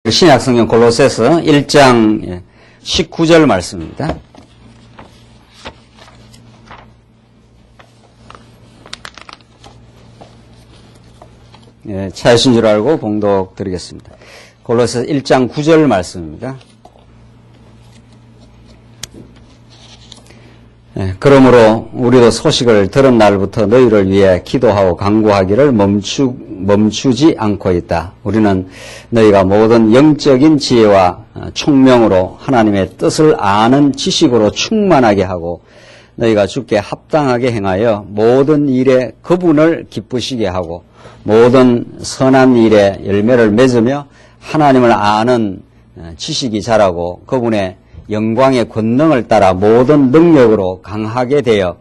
신약성경 골로새서 1장 19절 말씀입니다. 찾으신 줄 알고 봉독 드리겠습니다. 골로새서 1장 9절 말씀입니다. 그러므로 우리도 소식을 들은 날부터 너희를 위해 기도하고 간구하기를 멈추지 않고 있다. 우리는 너희가 모든 영적인 지혜와 총명으로 하나님의 뜻을 아는 지식으로 충만하게 하고 너희가 주께 합당하게 행하여 모든 일에 그분을 기쁘시게 하고 모든 선한 일에 열매를 맺으며 하나님을 아는 지식이 자라고 그분의 영광의 권능을 따라 모든 능력으로 강하게 되어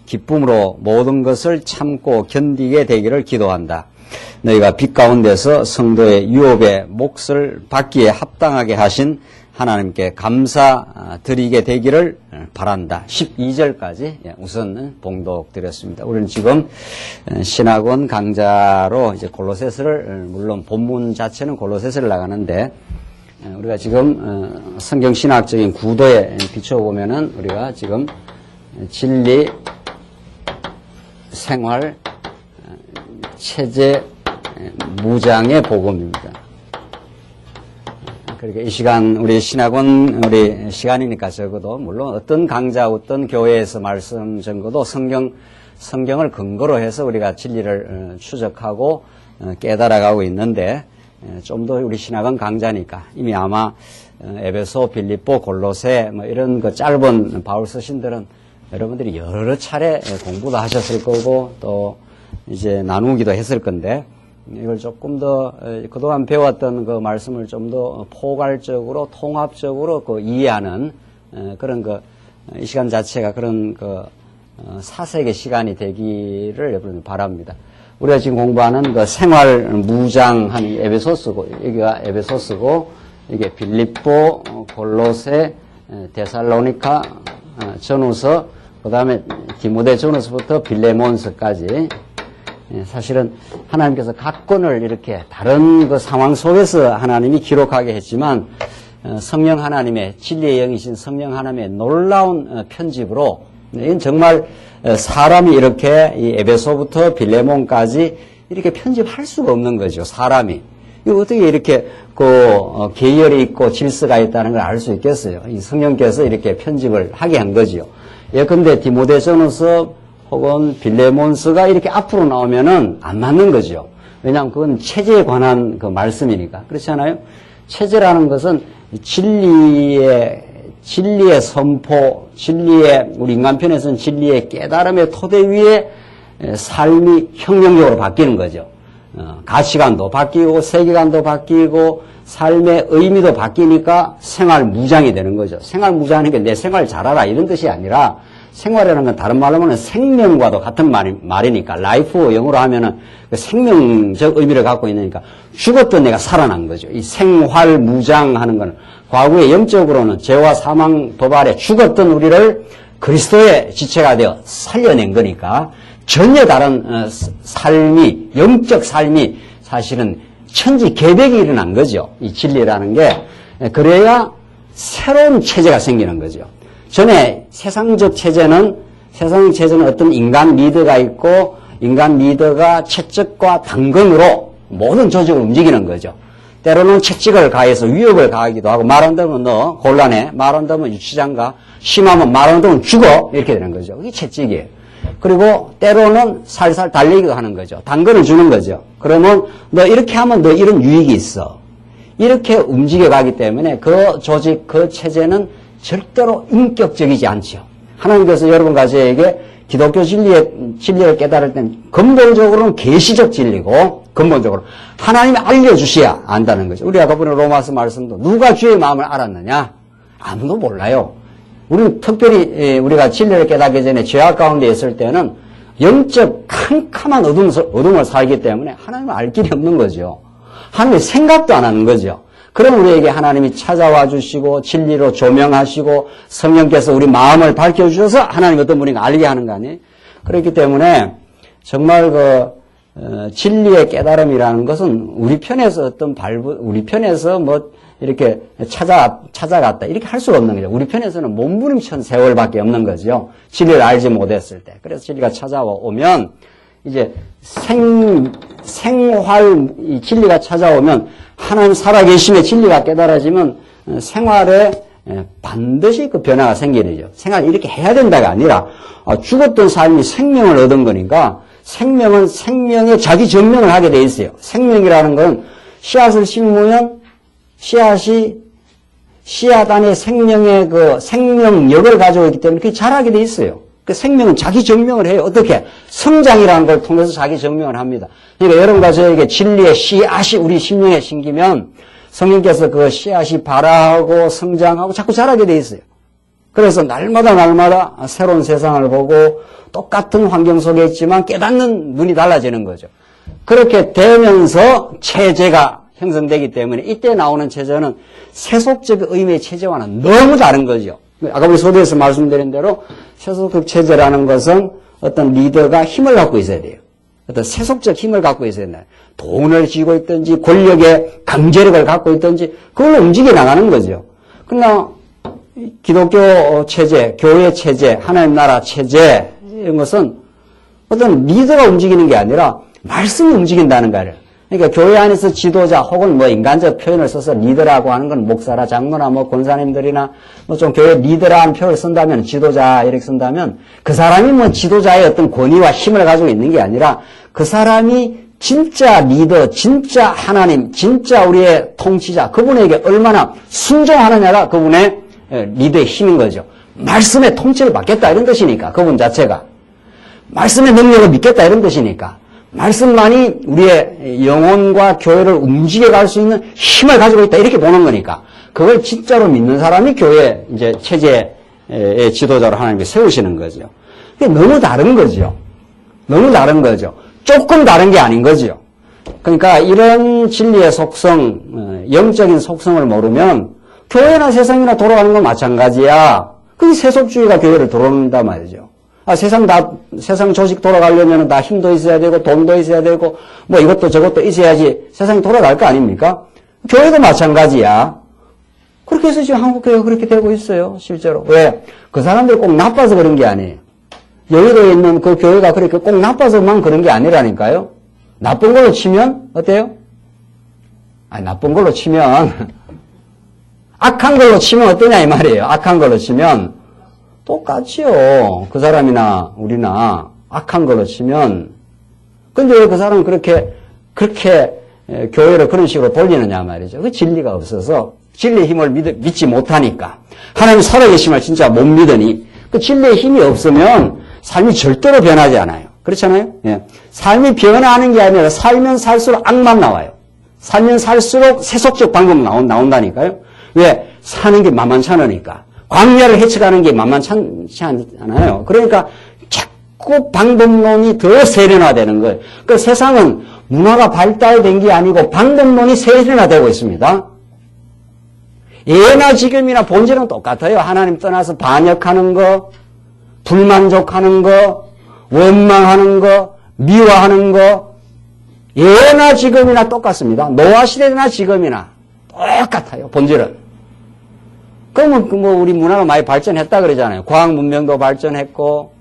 기쁨으로 모든 것을 참고 견디게 되기를 기도한다. 너희가 빛 가운데서 성도의 유업의 몫을 받기에 합당하게 하신 하나님께 감사드리게 되기를 바란다. 12절까지 우선 봉독드렸습니다. 우리는 지금 신학원 강좌로 이제 골로새서를, 물론 본문 자체는 골로새서를 나가는데 우리가 지금 성경 신학적인 구도에 비춰보면은 우리가 지금 진리, 생활, 체제, 무장의 복음입니다. 그러니까 이 시간 우리 신학원 우리 시간이니까 적어도 물론 어떤 강좌 어떤 교회에서 말씀 전거도 성경을 근거로 해서 우리가 진리를 추적하고 깨달아가고 있는데 좀 더 우리 신학원 강좌니까 이미 아마 에베소, 빌립보, 골로새 뭐 이런 그 짧은 바울 서신들은 여러분들이 여러 차례 공부도 하셨을 거고 또 이제 나누기도 했을 건데 이걸 조금 더 그동안 배웠던 그 말씀을 좀 더 포괄적으로 통합적으로 그 이해하는 그런 그 이 시간 자체가 그런 그 사색의 시간이 되기를 여러분 바랍니다. 우리가 지금 공부하는 그 생활 무장한 에베소스고, 여기가 에베소스고, 이게 빌립보, 골로새, 데살로니카, 전후서, 그 다음에 디모데 전후서부터 빌레몬서까지. 사실은 하나님께서 각 권을 이렇게 다른 그 상황 속에서 하나님이 기록하게 했지만, 성령 하나님의, 진리의 영이신 성령 하나님의 놀라운 편집으로, 이건 정말 사람이 이렇게 이 에베소부터 빌레몬까지 이렇게 편집할 수가 없는 거죠. 사람이. 이거 어떻게 이렇게 그 계열이 있고 질서가 있다는 걸 알 수 있겠어요. 이 성령께서 이렇게 편집을 하게 한 거지요. 예컨대 디모데전서 혹은 빌레몬서가 이렇게 앞으로 나오면은 안 맞는 거죠. 왜냐하면 그건 체제에 관한 그 말씀이니까. 그렇지 않아요? 체제라는 것은 진리의 선포, 우리 인간편에서는 진리의 깨달음의 토대 위에 삶이 혁명적으로 바뀌는 거죠. 가치관도 바뀌고, 세계관도 바뀌고, 삶의 의미도 바뀌니까 생활 무장이 되는 거죠. 생활 무장하는 게 내 생활 잘하라 이런 뜻이 아니라 생활이라는 건 다른 말로 하면 생명과도 같은 말이니까 라이프 영어로 하면은 그 생명적 의미를 갖고 있으니까 죽었던 내가 살아난 거죠. 이 생활 무장하는 거는 과거에 영적으로는 죄와 사망 도발에 죽었던 우리를 그리스도의 지체가 되어 살려낸 거니까 전혀 다른 삶이, 영적 삶이 사실은 천지개벽이 일어난 거죠. 이 진리라는 게. 그래야 새로운 체제가 생기는 거죠. 전에 세상적 체제는 어떤 인간 리더가 있고 인간 리더가 채찍과 당근으로 모든 조직을 움직이는 거죠. 때로는 채찍을 가해서 위협을 가하기도 하고 말 안 들으면 너 곤란해. 말 안 들으면 유치장가. 심하면 말 안 들으면 죽어. 이렇게 되는 거죠. 그게 채찍이에요. 그리고 때로는 살살 달리기도 하는 거죠. 당근을 주는 거죠. 그러면 너 이렇게 하면 너 이런 유익이 있어. 이렇게 움직여가기 때문에 그 조직, 그 체제는 절대로 인격적이지 않죠. 하나님께서 여러분 가지에게 기독교 진리를 깨달을 땐 근본적으로는 계시적 진리고 근본적으로 하나님이 알려주셔야 안다는 거죠. 우리 아까 보는 로마서 말씀도 누가 주의 마음을 알았느냐? 아무도 몰라요. 우리는 특별히 우리가 진리를 깨닫기 전에 죄악 가운데 있을 때는 영적 캄캄한 어둠을 살기 때문에 하나님을 알 길이 없는 거죠. 하나님의 생각도 안 하는 거죠. 그럼 우리에게 하나님이 찾아와 주시고 진리로 조명하시고 성령께서 우리 마음을 밝혀주셔서 하나님 어떤 분인가 알게 하는 거 아니에요? 그렇기 때문에 정말 진리의 깨달음이라는 것은 우리 편에서 우리 편에서 뭐 이렇게 찾아갔다 이렇게 할 수가 없는 거죠. 우리 편에서는 몸부림친 세월밖에 없는 거죠. 진리를 알지 못했을 때. 그래서 진리가 찾아오면 이제 생활 이 진리가 찾아오면 하나님 살아계심의 진리가 깨달아지면 생활에 반드시 그 변화가 생기죠. 생활을 이렇게 해야 된다가 아니라 죽었던 삶이 생명을 얻은 거니까 생명은 생명의 자기 증명을 하게 돼 있어요. 생명이라는 건 씨앗을 심으면 씨앗 안에 생명의 그 생명력을 가지고 있기 때문에 그게 자라게 돼 있어요. 그 생명은 자기 증명을 해요. 어떻게? 성장이라는 걸 통해서 자기 증명을 합니다. 그러니까 여러분과 저에게 진리의 씨앗이 우리 심령에 심기면 성령께서 그 씨앗이 발화하고 성장하고 자꾸 자라게 돼 있어요. 그래서 날마다 새로운 세상을 보고 똑같은 환경 속에 있지만 깨닫는 눈이 달라지는 거죠. 그렇게 되면서 체제가 형성되기 때문에 이때 나오는 체제는 세속적 의미의 체제와는 너무 다른 거죠. 아까 우리 소리에서 말씀드린 대로 세속적 체제라는 것은 어떤 리더가 힘을 갖고 있어야 돼요. 어떤 세속적 힘을 갖고 있어야 된다. 돈을 쥐고 있든지 권력의 강제력을 갖고 있든지 그걸로 움직여 나가는 거죠. 그러나 기독교 체제, 교회 체제, 하나님 나라 체제 이런 것은 어떤 리더가 움직이는 게 아니라 말씀이 움직인다는 거예요. 그러니까 교회 안에서 지도자 혹은 뭐 인간적 표현을 써서 리더라고 하는 건 목사라 장로나 뭐 권사님들이나 뭐 좀 교회 리더라는 표현을 쓴다면 지도자 이렇게 쓴다면 그 사람이 뭐 지도자의 어떤 권위와 힘을 가지고 있는 게 아니라 그 사람이 진짜 리더, 진짜 하나님, 진짜 우리의 통치자 그분에게 얼마나 순종하느냐가 그분의 리더의 힘인 거죠. 말씀의 통치를 받겠다 이런 뜻이니까 그분 자체가 말씀의 능력을 믿겠다 이런 뜻이니까 말씀만이 우리의 영혼과 교회를 움직여갈 수 있는 힘을 가지고 있다 이렇게 보는 거니까 그걸 진짜로 믿는 사람이 교회 이제 체제의 지도자로 하나님께 세우시는 거죠. 그게 너무 다른 거죠. 너무 다른 거죠. 조금 다른 게 아닌 거죠. 그러니까 이런 진리의 속성, 영적인 속성을 모르면 교회나 세상이나 돌아가는 건 마찬가지야. 그게 세속주의가 교회를 돌아온단 말이죠. 세상 조직 돌아가려면 다 힘도 있어야 되고 돈도 있어야 되고 뭐 이것도 저것도 있어야지 세상이 돌아갈 거 아닙니까? 교회도 마찬가지야. 그렇게 해서 지금 한국 교회가 그렇게 되고 있어요. 실제로. 왜? 그 사람들이 꼭 나빠서 그런 게 아니에요. 여의도에 있는 그 교회가 그렇게 꼭 나빠서만 그런 게 아니라니까요. 나쁜 걸로 치면 어때요? 나쁜 걸로 치면 악한 걸로 치면 어떠냐 이 말이에요. 악한 걸로 치면 똑같지요. 그 사람이나 우리나 악한 걸로 치면. 근데 왜 그 사람은 그렇게 교회를 그런 식으로 돌리느냐 말이죠. 그 진리가 없어서 진리의 힘을 믿지 못하니까 하나님 살아계심을 진짜 못 믿으니 그 진리의 힘이 없으면 삶이 절대로 변하지 않아요. 그렇잖아요? 예. 삶이 변화하는 게 아니라 살면 살수록 악만 나와요. 살면 살수록 세속적 방법 나온다니까요. 왜? 사는 게 만만치 않으니까. 광야를 헤쳐가는 게 만만치 않아요. 그러니까 자꾸 방법론이 더 세련화되는 거예요. 그 세상은 문화가 발달된 게 아니고 방법론이 세련화되고 있습니다. 예나 지금이나 본질은 똑같아요. 하나님 떠나서 반역하는 거, 불만족하는 거, 원망하는 거, 미워하는 거, 예나 지금이나 똑같습니다. 노아 시대나 지금이나 똑같아요. 본질은. 그러면 뭐 우리 문화가 많이 발전했다 그러잖아요. 과학 문명도 발전했고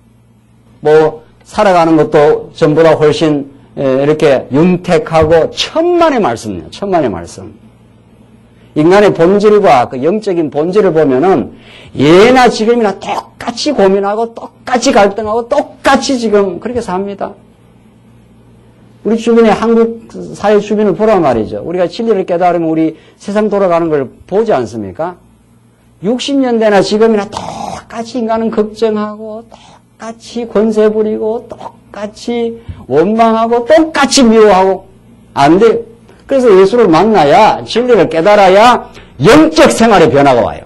뭐 살아가는 것도 전보다 훨씬 이렇게 윤택하고 천만의 말씀이에요. 천만의 말씀. 인간의 본질과 그 영적인 본질을 보면은 예나 지금이나 똑같이 고민하고 똑같이 갈등하고 똑같이 지금 그렇게 삽니다. 우리 주변에 한국 사회 주변을 보란 말이죠. 우리가 진리를 깨달으면 우리 세상 돌아가는 걸 보지 않습니까? 60년대나 지금이나 똑같이 인간은 걱정하고 똑같이 권세 부리고 똑같이 원망하고 똑같이 미워하고 안 돼요. 그래서 예수를 만나야 진리를 깨달아야 영적 생활의 변화가 와요.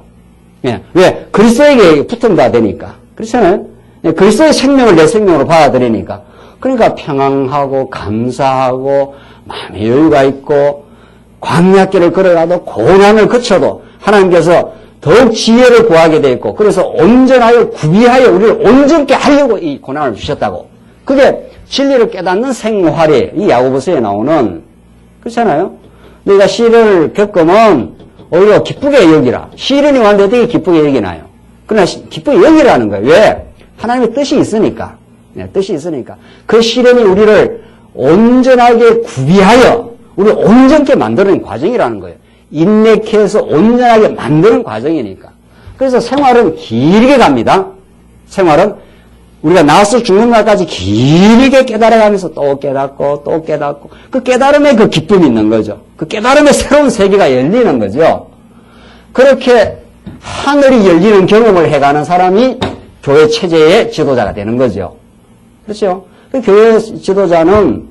왜? 그리스도에게 붙은다 되니까. 그렇잖아요? 그리스도의 생명을 내 생명으로 받아들이니까. 그러니까 평안하고 감사하고 마음의 여유가 있고 광야길을 걸어가도 고난을 거쳐도 하나님께서 더욱 지혜를 구하게 돼 있고 그래서 온전하여 구비하여 우리를 온전케 하려고 이 고난을 주셨다고. 그게 진리를 깨닫는 생활이 이 야고보서에 나오는 그렇잖아요. 너희가 시련을 겪으면 오히려 기쁘게 여기라. 시련이 왔는데 되게 기쁘게 여기나요? 그러나 기쁘게 여기라는 거예요. 왜? 하나님의 뜻이 있으니까. 네, 뜻이 있으니까. 그 시련이 우리를 온전하게 구비하여 우리를 온전케 만드는 과정이라는 거예요. 인내케 해서 온전하게 만드는 과정이니까. 그래서 생활은 길게 갑니다. 생활은 우리가 나와서 죽는 날까지 길게 깨달아가면서 또 깨닫고 또 깨닫고 그 깨달음에 그 기쁨이 있는 거죠. 그 깨달음에 새로운 세계가 열리는 거죠. 그렇게 하늘이 열리는 경험을 해가는 사람이 교회 체제의 지도자가 되는 거죠. 그렇죠? 그 교회 지도자는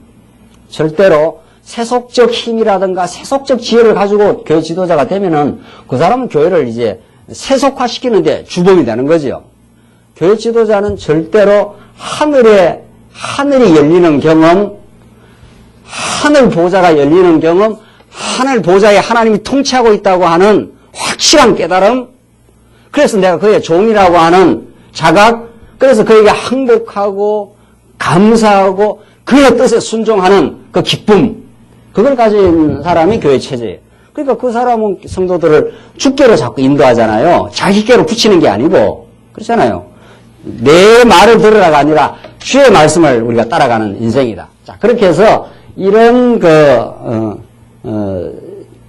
절대로 세속적 힘이라든가 세속적 지혜를 가지고 교회 지도자가 되면은 그 사람은 교회를 이제 세속화시키는데 주범이 되는 거죠. 교회 지도자는 절대로 하늘이 열리는 경험, 하늘 보좌가 열리는 경험, 하늘 보좌에 하나님이 통치하고 있다고 하는 확실한 깨달음, 그래서 내가 그의 종이라고 하는 자각, 그래서 그에게 항복하고 감사하고 그의 뜻에 순종하는 그 기쁨, 그걸 가진 사람이 교회 체제예요. 그러니까 그 사람은 성도들을 주께로 자꾸 인도하잖아요. 자기께로 붙이는 게 아니고 그렇잖아요. 내 말을 들으라가 아니라 주의 말씀을 우리가 따라가는 인생이다. 자, 그렇게 해서 이런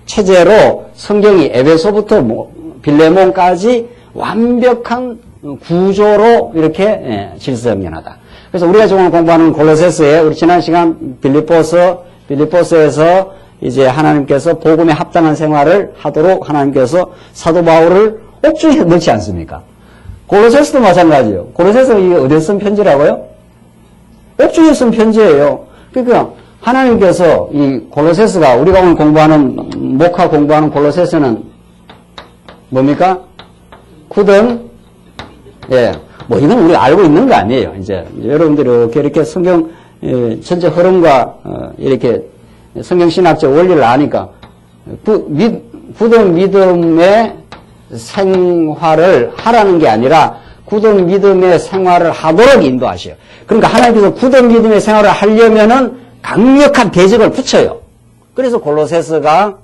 체제로 성경이 에베소부터 빌레몬까지 완벽한 구조로 이렇게 질서정연하다. 그래서 우리가 지금 공부하는 골로새서에 우리 지난 시간 빌립보서에서 이제 하나님께서 복음에 합당한 생활을 하도록 하나님께서 사도 바울을 옥중에 넣지 않습니까? 골로새서도 마찬가지예요. 골로새서 이게 어디에 쓴 편지라고요? 옥중에 쓴 편지예요. 그러니까 하나님께서 이 골로새서가 우리가 오늘 공부하는 목화 공부하는 골로새서는 뭡니까? 굳은 뭐 이건 우리가 알고 있는 거 아니에요. 이제 여러분들이 이렇게 성경 전체 흐름과 이렇게 성경 신학적 원리를 아니까 굳은 믿음의 생활을 하라는 게 아니라 굳은 믿음의 생활을 하도록 인도하셔요. 그러니까 하나님께서 굳은 믿음의 생활을 하려면은 강력한 대적을 붙여요. 그래서 골로새서가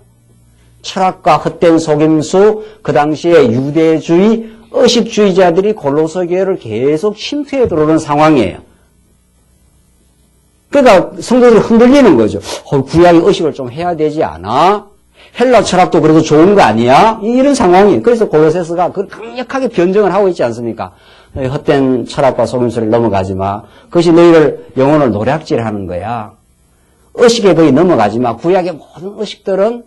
철학과 헛된 속임수, 그 당시에 유대주의, 의식주의자들이 골로새 교회를 계속 침투해 들어오는 상황이에요. 그러니까 성도들이 흔들리는 거죠. 구약의 의식을 좀 해야 되지 않아? 헬라 철학도 그래도 좋은 거 아니야? 이런 상황이에요. 그래서 골로새서가 그걸 강력하게 변정을 하고 있지 않습니까? 헛된 철학과 속임수를 넘어가지 마. 그것이 너희를 영혼을 노략질하는 거야. 의식에 거의 넘어가지 마. 구약의 모든 의식들은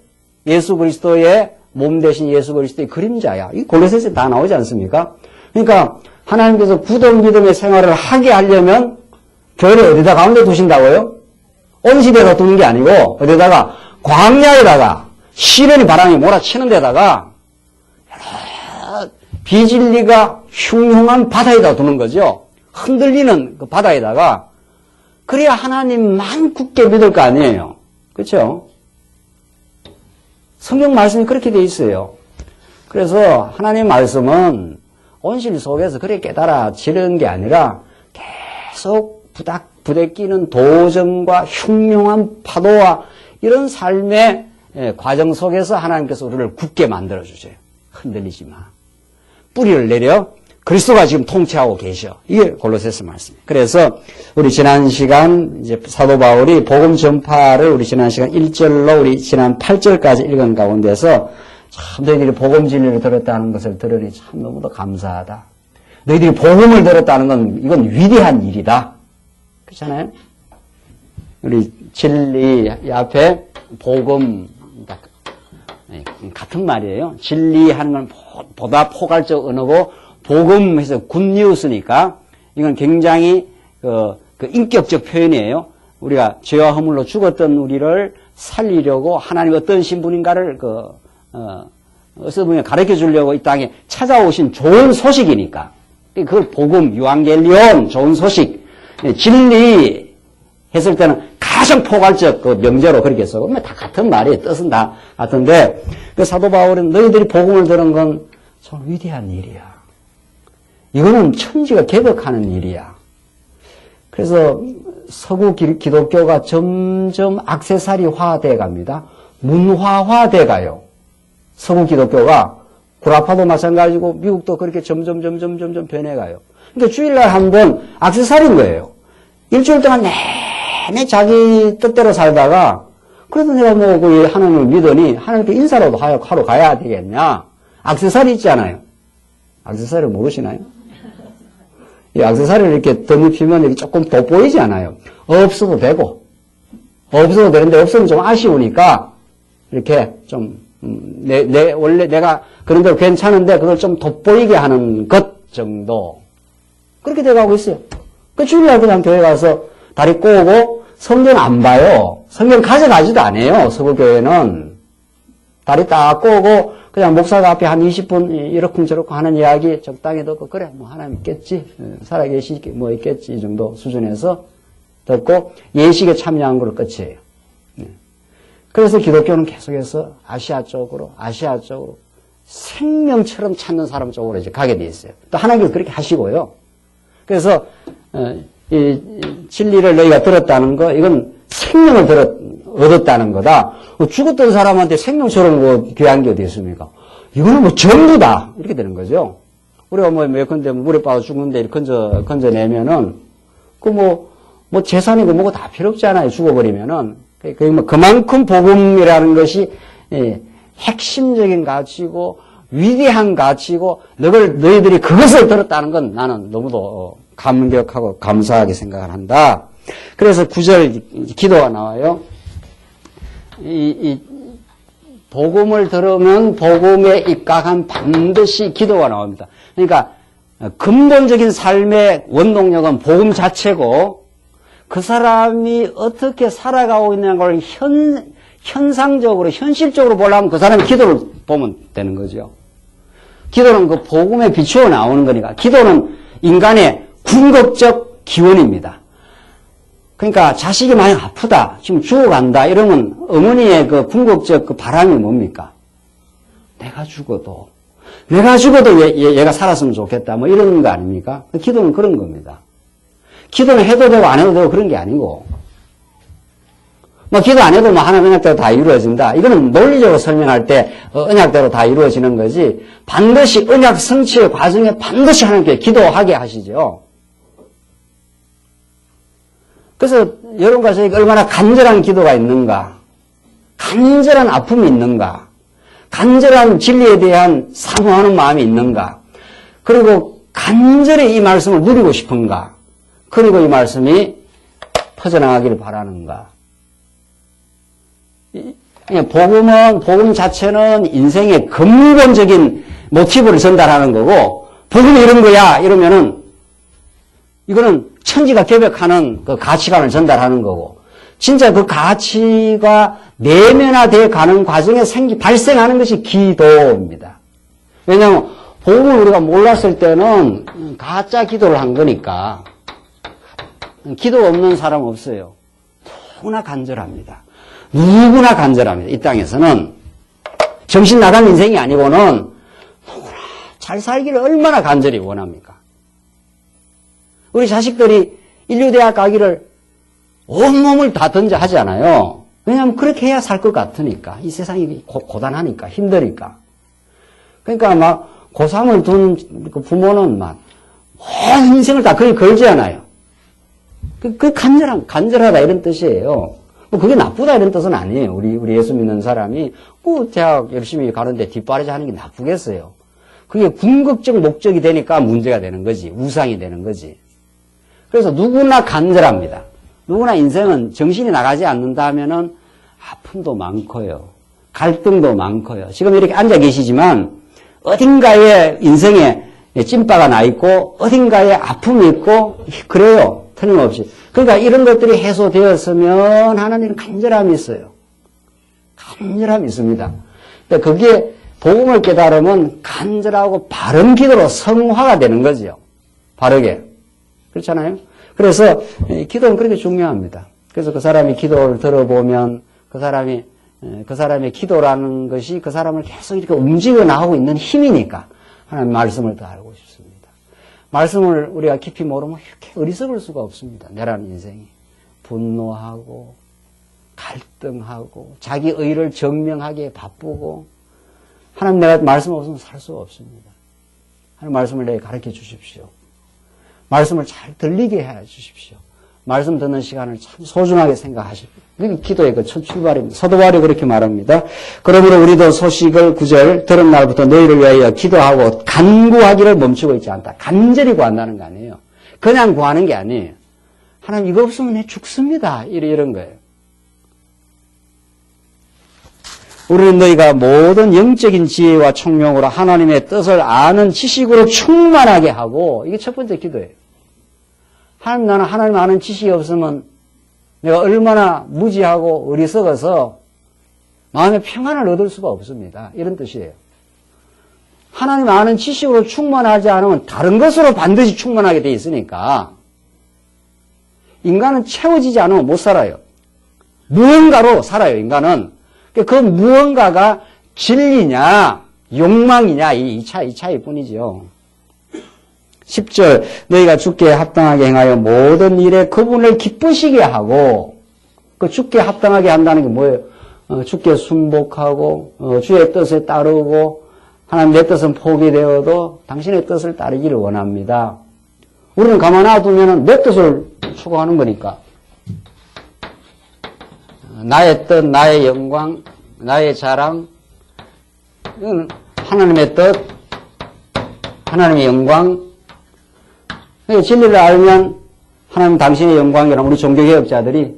예수 그리스도의 몸 대신 예수 그리스도의 그림자야. 이 골로새서에 다 나오지 않습니까? 그러니까 하나님께서 굳은 믿음의 생활을 하게 하려면 교회를 어디다 가운데 두신다고요? 온실에다 두는 게 아니고 어디다가 광야에다가 시련이 바람이 몰아치는 데다가 비진리가 흉흉한 바다에다 두는 거죠. 흔들리는 그 바다에다가. 그래야 하나님만 굳게 믿을 거 아니에요. 그렇죠? 성경 말씀이 그렇게 돼 있어요. 그래서 하나님 말씀은 온실 속에서 그렇게 깨달아지는 게 아니라 계속 부대끼는 도전과 흉흉한 파도와 이런 삶의 과정 속에서 하나님께서 우리를 굳게 만들어주세요. 흔들리지 마. 뿌리를 내려 그리스도가 지금 통치하고 계셔. 이게 골로새서 말씀이에요. 그래서 우리 지난 시간 이제 사도 바울이 복음 전파를 우리 지난 시간 1절로 우리 지난 8절까지 읽은 가운데서 참 너희들이 복음 진리를 들었다는 것을 들으니 참 너무도 감사하다. 너희들이 복음을 들었다는 건 이건 위대한 일이다. 그렇잖아요? 우리 진리 앞에 복음 같은 말이에요. 진리하는 건 보다 포괄적 언어고 복음해서 굿뉴스니까 이건 굉장히 그 인격적 표현이에요. 우리가 죄와 허물로 죽었던 우리를 살리려고 하나님 어떤 신분인가를 어서 보면 가르쳐 주려고 이 땅에 찾아오신 좋은 소식이니까 그걸 복음, 유앙겔리온, 좋은 소식, 진리 했을 때는 가장 포괄적 그 명제로 그렇게 써. 그러면 다 같은 말이에요. 뜻은 다 같은데 그 사도 바울은 너희들이 복음을 들은 건 참 위대한 일이야. 이거는 천지가 개벽하는 일이야. 그래서 서구 기독교가 점점 액세서리화돼 갑니다. 문화화돼 가요. 서구 기독교가 구라파도 마찬가지고 미국도 그렇게 점점 변해가요. 그러니까 주일날 한번 액세서리인 거예요. 일주일 동안 내내 자기 뜻대로 살다가 그래도 내가 뭐 그 하나님을 믿으니 하나님께 인사라도 하러 가야 되겠냐. 액세서리 있잖아요. 액세서리 모르시나요? 이 액세서리를 이렇게 덧입히면 이렇게 조금 돋보이지 않아요. 없어도 되고 없어도 되는데 없으면 좀 아쉬우니까 이렇게 좀 원래 내가 그런 대로 괜찮은데 그걸 좀 돋보이게 하는 것 정도 그렇게 돼가고 있어요. 그 주일날 그냥 교회 가서 다리 꼬고 성경 안 봐요. 성경 가져가지도 않아요. 서구교회는 다리 딱 꼬고 그냥 목사가 앞에 한 20분 이러쿵저러쿵 하는 이야기 적당히 듣고 그래 뭐 하나님 있겠지 살아계시기 뭐 있겠지 이 정도 수준에서 듣고 예식에 참여한 걸로 끝이에요. 그래서 기독교는 계속해서 아시아 쪽으로 생명처럼 찾는 사람 쪽으로 이제 가게 돼 있어요. 또 하나님께서 그렇게 하시고요. 그래서 이 진리를 너희가 들었다는 거 이건 생명을 얻었다는 거다. 죽었던 사람한테 생명처럼 뭐 귀한 게 어디 있습니까? 이거는 뭐 전부다 이렇게 되는 거죠. 우리가 뭐 예컨대 물에 빠져 죽는데 이렇게 건져내면은 그 뭐 재산이고 뭐고 다 필요 없잖아요. 죽어버리면은 그만큼 복음이라는 것이 핵심적인 가치고 위대한 가치고 너희들이 그것을 들었다는 건 나는 너무도 감격하고 감사하게 생각을 한다. 그래서 9절 기도가 나와요. 이 복음을 들으면 복음에 입각한 반드시 기도가 나옵니다. 그러니까 근본적인 삶의 원동력은 복음 자체고 그 사람이 어떻게 살아가고 있는 걸 현상적으로 현실적으로 보려면 그 사람의 기도를 보면 되는 거죠. 기도는 그 복음에 비추어 나오는 거니까 기도는 인간의 궁극적 기원입니다. 그러니까 자식이 많이 아프다, 지금 죽어간다 이러면 어머니의 그 궁극적 그 바람이 뭡니까? 내가 죽어도 얘가 살았으면 좋겠다 뭐 이런 거 아닙니까? 기도는 그런 겁니다. 기도는 해도 되고 안 해도 되고 그런 게 아니고 뭐 기도 안 해도 뭐 하나님 언약대로 다 이루어진다. 이거는 논리적으로 설명할 때 언약대로 다 이루어지는 거지 반드시 언약 성취의 과정에 반드시 하나님께 기도하게 하시죠. 그래서 여러분과 저희가 얼마나 간절한 기도가 있는가, 간절한 아픔이 있는가, 간절한 진리에 대한 사모하는 마음이 있는가, 그리고 간절히 이 말씀을 누리고 싶은가, 그리고 이 말씀이 퍼져나가기를 바라는가. 복음 자체는 인생의 근본적인 모티브를 전달하는 거고, 복음이 이런 거야, 이러면은, 이거는 천지가 개벽하는 그 가치관을 전달하는 거고, 진짜 그 가치가 내면화되어 가는 과정에 발생하는 것이 기도입니다. 왜냐하면, 복음을 우리가 몰랐을 때는 가짜 기도를 한 거니까, 기도 없는 사람 없어요. 누구나 간절합니다. 누구나 간절합니다. 이 땅에서는 정신 나간 인생이 아니고는 누구나 잘 살기를 얼마나 간절히 원합니까? 우리 자식들이 인류대학 가기를 온몸을 다 던져 하지 않아요. 왜냐하면 그렇게 해야 살 것 같으니까. 이 세상이 고단하니까, 힘드니까. 그러니까 막 고3을 둔 그 부모는 막 온 인생을 다 거의 걸지 않아요. 그 간절하다 이런 뜻이에요. 그게 나쁘다 이런 뜻은 아니에요. 우리 예수 믿는 사람이 대학 열심히 가는데 뒷바라지 하는 게 나쁘겠어요. 그게 궁극적 목적이 되니까 문제가 되는 거지. 우상이 되는 거지. 그래서 누구나 간절합니다. 누구나 인생은 정신이 나가지 않는다 하면은 아픔도 많고요. 갈등도 많고요. 지금 이렇게 앉아 계시지만 어딘가에 인생에 찐빠가 나 있고 어딘가에 아픔이 있고 그래요. 틀림없이. 그러니까 이런 것들이 해소되었으면 하는 이런 간절함이 있어요. 간절함이 있습니다. 그러니까 그게 복음을 깨달으면 간절하고 바른 기도로 성화가 되는 거죠. 바르게. 그렇잖아요? 그래서 기도는 그렇게 중요합니다. 그래서 그 사람이 기도를 들어보면 그 사람의 기도라는 것이 그 사람을 계속 이렇게 움직여 나가고 있는 힘이니까 하나님 말씀을 더 알고 싶습니다. 말씀을 우리가 깊이 모르면 이렇게 어리석을 수가 없습니다. 내라는 인생이. 분노하고 갈등하고 자기 의를 증명하기에 바쁘고 하나님 내가 말씀 없으면 살 수가 없습니다. 하나님 말씀을 내게 가르쳐 주십시오. 말씀을 잘 들리게 해 주십시오. 말씀 듣는 시간을 참 소중하게 생각하십시오. 그게 기도의 그 첫 출발입니다. 사도 바울이 그렇게 말합니다. 그러므로 우리도 소식을 9절 들은 날부터 너희를 위하여 기도하고 간구하기를 멈추고 있지 않다. 간절히 구한다는 거 아니에요. 그냥 구하는 게 아니에요. 하나님 이거 없으면 내 죽습니다. 이런 거예요. 우리는 너희가 모든 영적인 지혜와 총명으로 하나님의 뜻을 아는 지식으로 충만하게 하고, 이게 첫 번째 기도예요. 하나님, 나는 하나님 아는 지식이 없으면 내가 얼마나 무지하고 어리석어서 마음의 평안을 얻을 수가 없습니다. 이런 뜻이에요. 하나님 아는 지식으로 충만하지 않으면 다른 것으로 반드시 충만하게 돼 있으니까 인간은 채워지지 않으면 못 살아요. 무언가로 살아요, 인간은. 그 무언가가 진리냐, 욕망이냐, 이 차이뿐이죠. 10절, 너희가 주께 합당하게 행하여 모든 일에 그분을 기쁘시게 하고, 그 주께 합당하게 한다는 게 뭐예요? 주께 순복하고, 주의 뜻에 따르고, 하나님 내 뜻은 포기되어도 당신의 뜻을 따르기를 원합니다. 우리는 가만 놔두면 내 뜻을 추구하는 거니까. 나의 뜻, 나의 영광, 나의 자랑, 이건 하나님의 뜻, 하나님의 영광. 진리를 알면 하나님 당신의 영광이라는 우리 종교개혁자들이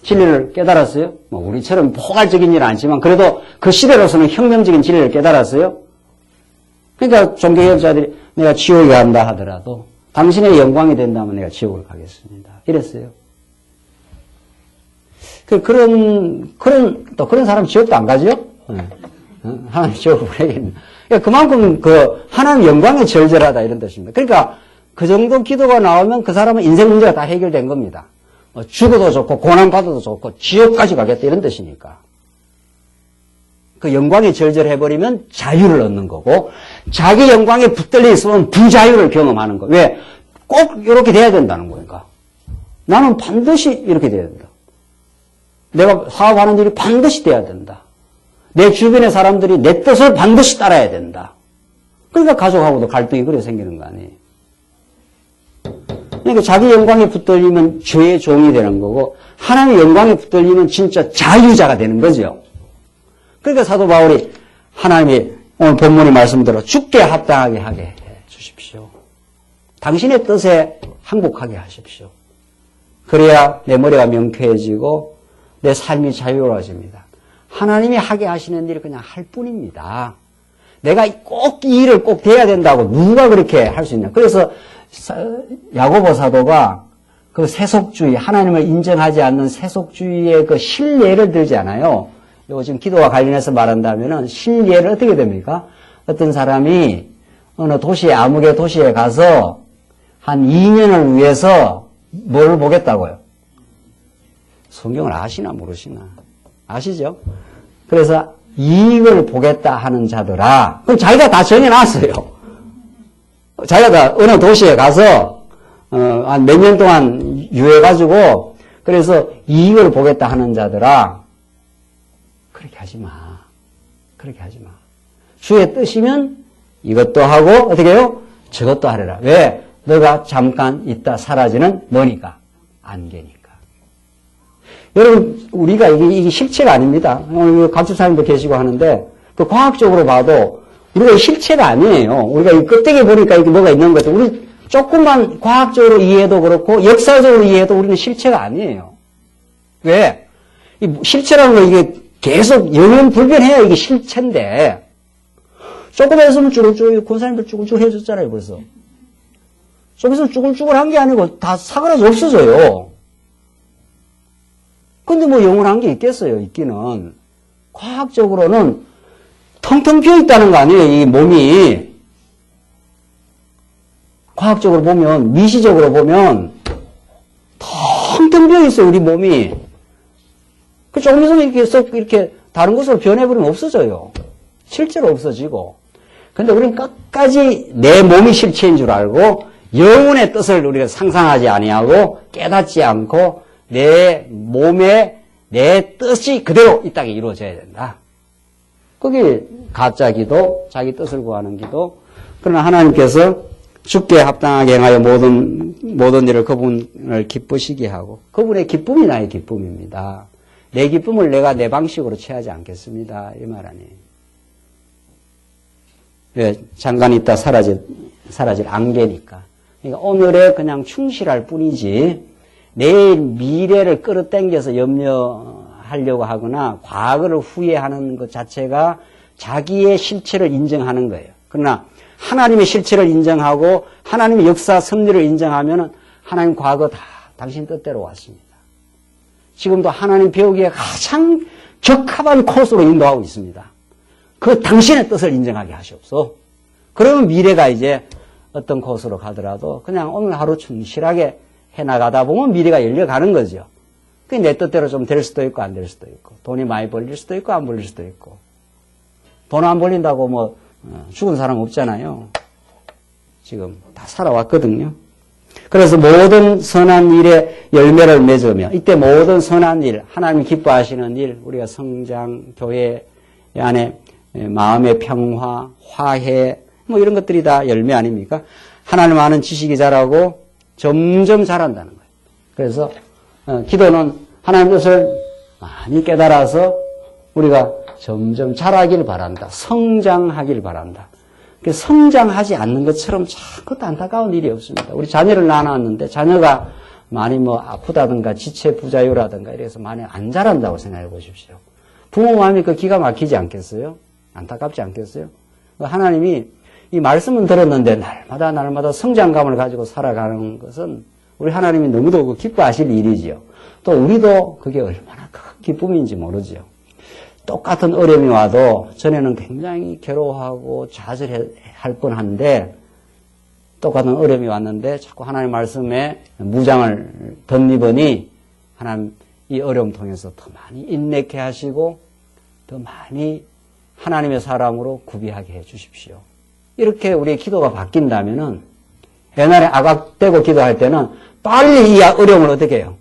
진리를 깨달았어요. 뭐 우리처럼 포괄적인 일은 아니지만 그래도 그 시대로서는 혁명적인 진리를 깨달았어요. 그러니까 종교개혁자들이 내가 지옥에 간다 하더라도 당신의 영광이 된다면 내가 지옥을 가겠습니다. 이랬어요. 그런 사람 지옥도 안 가죠? 하나님 지옥을 보내겠네. 그만큼 하나님 영광에 절절하다 이런 뜻입니다. 그러니까 그 정도 기도가 나오면 그 사람은 인생 문제가 다 해결된 겁니다. 죽어도 좋고 고난받아도 좋고 지옥까지 가겠다 이런 뜻이니까. 그 영광에 절절해버리면 자유를 얻는 거고 자기 영광에 붙들려 있으면 부자유를 경험하는 거. 왜? 꼭 이렇게 돼야 된다는 거니까. 나는 반드시 이렇게 돼야 된다. 내가 사업하는 일이 반드시 돼야 된다. 내 주변의 사람들이 내 뜻을 반드시 따라야 된다. 그러니까 가족하고도 갈등이 그래 생기는 거 아니에요. 그러니까 자기 영광에 붙들리면 죄의 종이 되는 거고 하나님의 영광에 붙들리면 진짜 자유자가 되는 거죠. 그러니까 사도 바울이 하나님이 오늘 본문의 말씀대로 주께 합당하게 하게 해 주십시오. 당신의 뜻에 항복하게 하십시오. 그래야 내 머리가 명쾌해지고 내 삶이 자유로워집니다. 하나님이 하게 하시는 일을 그냥 할 뿐입니다. 내가 꼭 이 일을 꼭 돼야 된다고 누가 그렇게 할 수 있냐. 그래서 야고보 사도가 그 세속주의, 하나님을 인정하지 않는 세속주의의 그 실례를 들지 않아요. 요즘 기도와 관련해서 말한다면은 실례를 어떻게 됩니까? 어떤 사람이 어느 도시에, 아무개 도시에 가서 한 2년을 위해서 뭘 보겠다고요? 성경을 아시나 모르시나? 아시죠? 그래서 이익을 보겠다 하는 자들아. 그럼 자기가 다 정해놨어요. 자기가 다 어느 도시에 가서 한 몇 년 동안 유해가지고 그래서 이익을 보겠다 하는 자들아. 그렇게 하지 마. 그렇게 하지 마. 주의 뜻이면 이것도 하고 어떻게 해요? 저것도 하려라. 왜? 너가 잠깐 있다 사라지는 뭐니까? 안개니까. 여러분, 우리가 이게 실체가 아닙니다. 오늘 감축사님도 계시고 하는데, 그 과학적으로 봐도 우리가 실체가 아니에요. 우리가 이 껍데기 보니까 이게 뭐가 있는 거죠. 우리 조금만 과학적으로 이해해도 그렇고, 역사적으로 이해해도 우리는 실체가 아니에요. 왜? 이 실체라는 거 이게 계속 영원불변해야 이게 실체인데, 조금 했으면 쭈글쭈글, 권사님들 쭈글쭈글 해줬잖아요, 벌써. 좀 있으면 쭈글쭈글 한 게 아니고 다 사그라져 없어져요. 근데 뭐 영원한 게 있겠어요, 있기는. 과학적으로는 텅텅 비어 있다는 거 아니에요, 이 몸이. 과학적으로 보면, 미시적으로 보면, 텅텅 비어 있어요, 우리 몸이. 그 조금 있으면 이렇게 썩, 이렇게 다른 곳으로 변해버리면 없어져요. 실제로 없어지고. 근데 우리는 끝까지 내 몸이 실체인 줄 알고, 영혼의 뜻을 우리가 상상하지 아니하고, 깨닫지 않고, 내 몸에 내 뜻이 그대로 이 땅에 이루어져야 된다. 그게 가짜 기도, 자기 뜻을 구하는 기도. 그러나 하나님께서 주께 합당하게 행하여 모든 일을 그분을 기쁘시게 하고, 그분의 기쁨이 나의 기쁨입니다. 내 기쁨을 내가 내 방식으로 취하지 않겠습니다. 이 말 아니에요. 왜? 잠깐 있다 사라질 안개니까. 그러니까 오늘에 그냥 충실할 뿐이지, 내일 미래를 끌어당겨서 염려하려고 하거나 과거를 후회하는 것 자체가 자기의 실체를 인정하는 거예요. 그러나 하나님의 실체를 인정하고 하나님의 역사 섭리를 인정하면 하나님 과거 다 당신 뜻대로 왔습니다. 지금도 하나님 배우기에 가장 적합한 코스로 인도하고 있습니다. 그 당신의 뜻을 인정하게 하시옵소서. 그러면 미래가 이제 어떤 코스로 가더라도 그냥 오늘 하루 충실하게 해나가다 보면 미래가 열려가는 거죠. 그게 내 뜻대로 좀 될 수도 있고 안 될 수도 있고, 돈이 많이 벌릴 수도 있고 안 벌릴 수도 있고. 돈 안 벌린다고 뭐 죽은 사람 없잖아요. 지금 다 살아왔거든요. 그래서 모든 선한 일에 열매를 맺으며, 이때 모든 선한 일, 하나님 기뻐하시는 일, 우리가 성장, 교회 안에 마음의 평화, 화해, 뭐 이런 것들이 다 열매 아닙니까? 하나님 아는 지식이 자라고 점점 자란다는 거예요. 그래서 기도는 하나님 뜻을 많이 깨달아서 우리가 점점 자라길 바란다. 성장하길 바란다. 성장하지 않는 것처럼 그것도 안타까운 일이 없습니다. 우리 자녀를 낳아놨는데 자녀가 많이 뭐 아프다든가 지체 부자유라든가 이래서 많이 안 자란다고 생각해 보십시오. 부모 마음이 그 기가 막히지 않겠어요? 안타깝지 않겠어요? 하나님이 이 말씀은 들었는데 날마다 성장감을 가지고 살아가는 것은 우리 하나님이 너무도 기뻐하실 일이지요. 또 우리도 그게 얼마나 큰 기쁨인지 모르지요. 똑같은 어려움이 와도 전에는 굉장히 괴로워하고 좌절할 뻔한데, 똑같은 어려움이 왔는데 자꾸 하나님 말씀에 무장을 덧입으니 하나님 이 어려움 통해서 더 많이 인내케 하시고 더 많이 하나님의 사람으로 구비하게 해 주십시오. 이렇게 우리의 기도가 바뀐다면은, 옛날에 아각대고 기도할 때는 빨리 이 어려움을 어떻게 해요?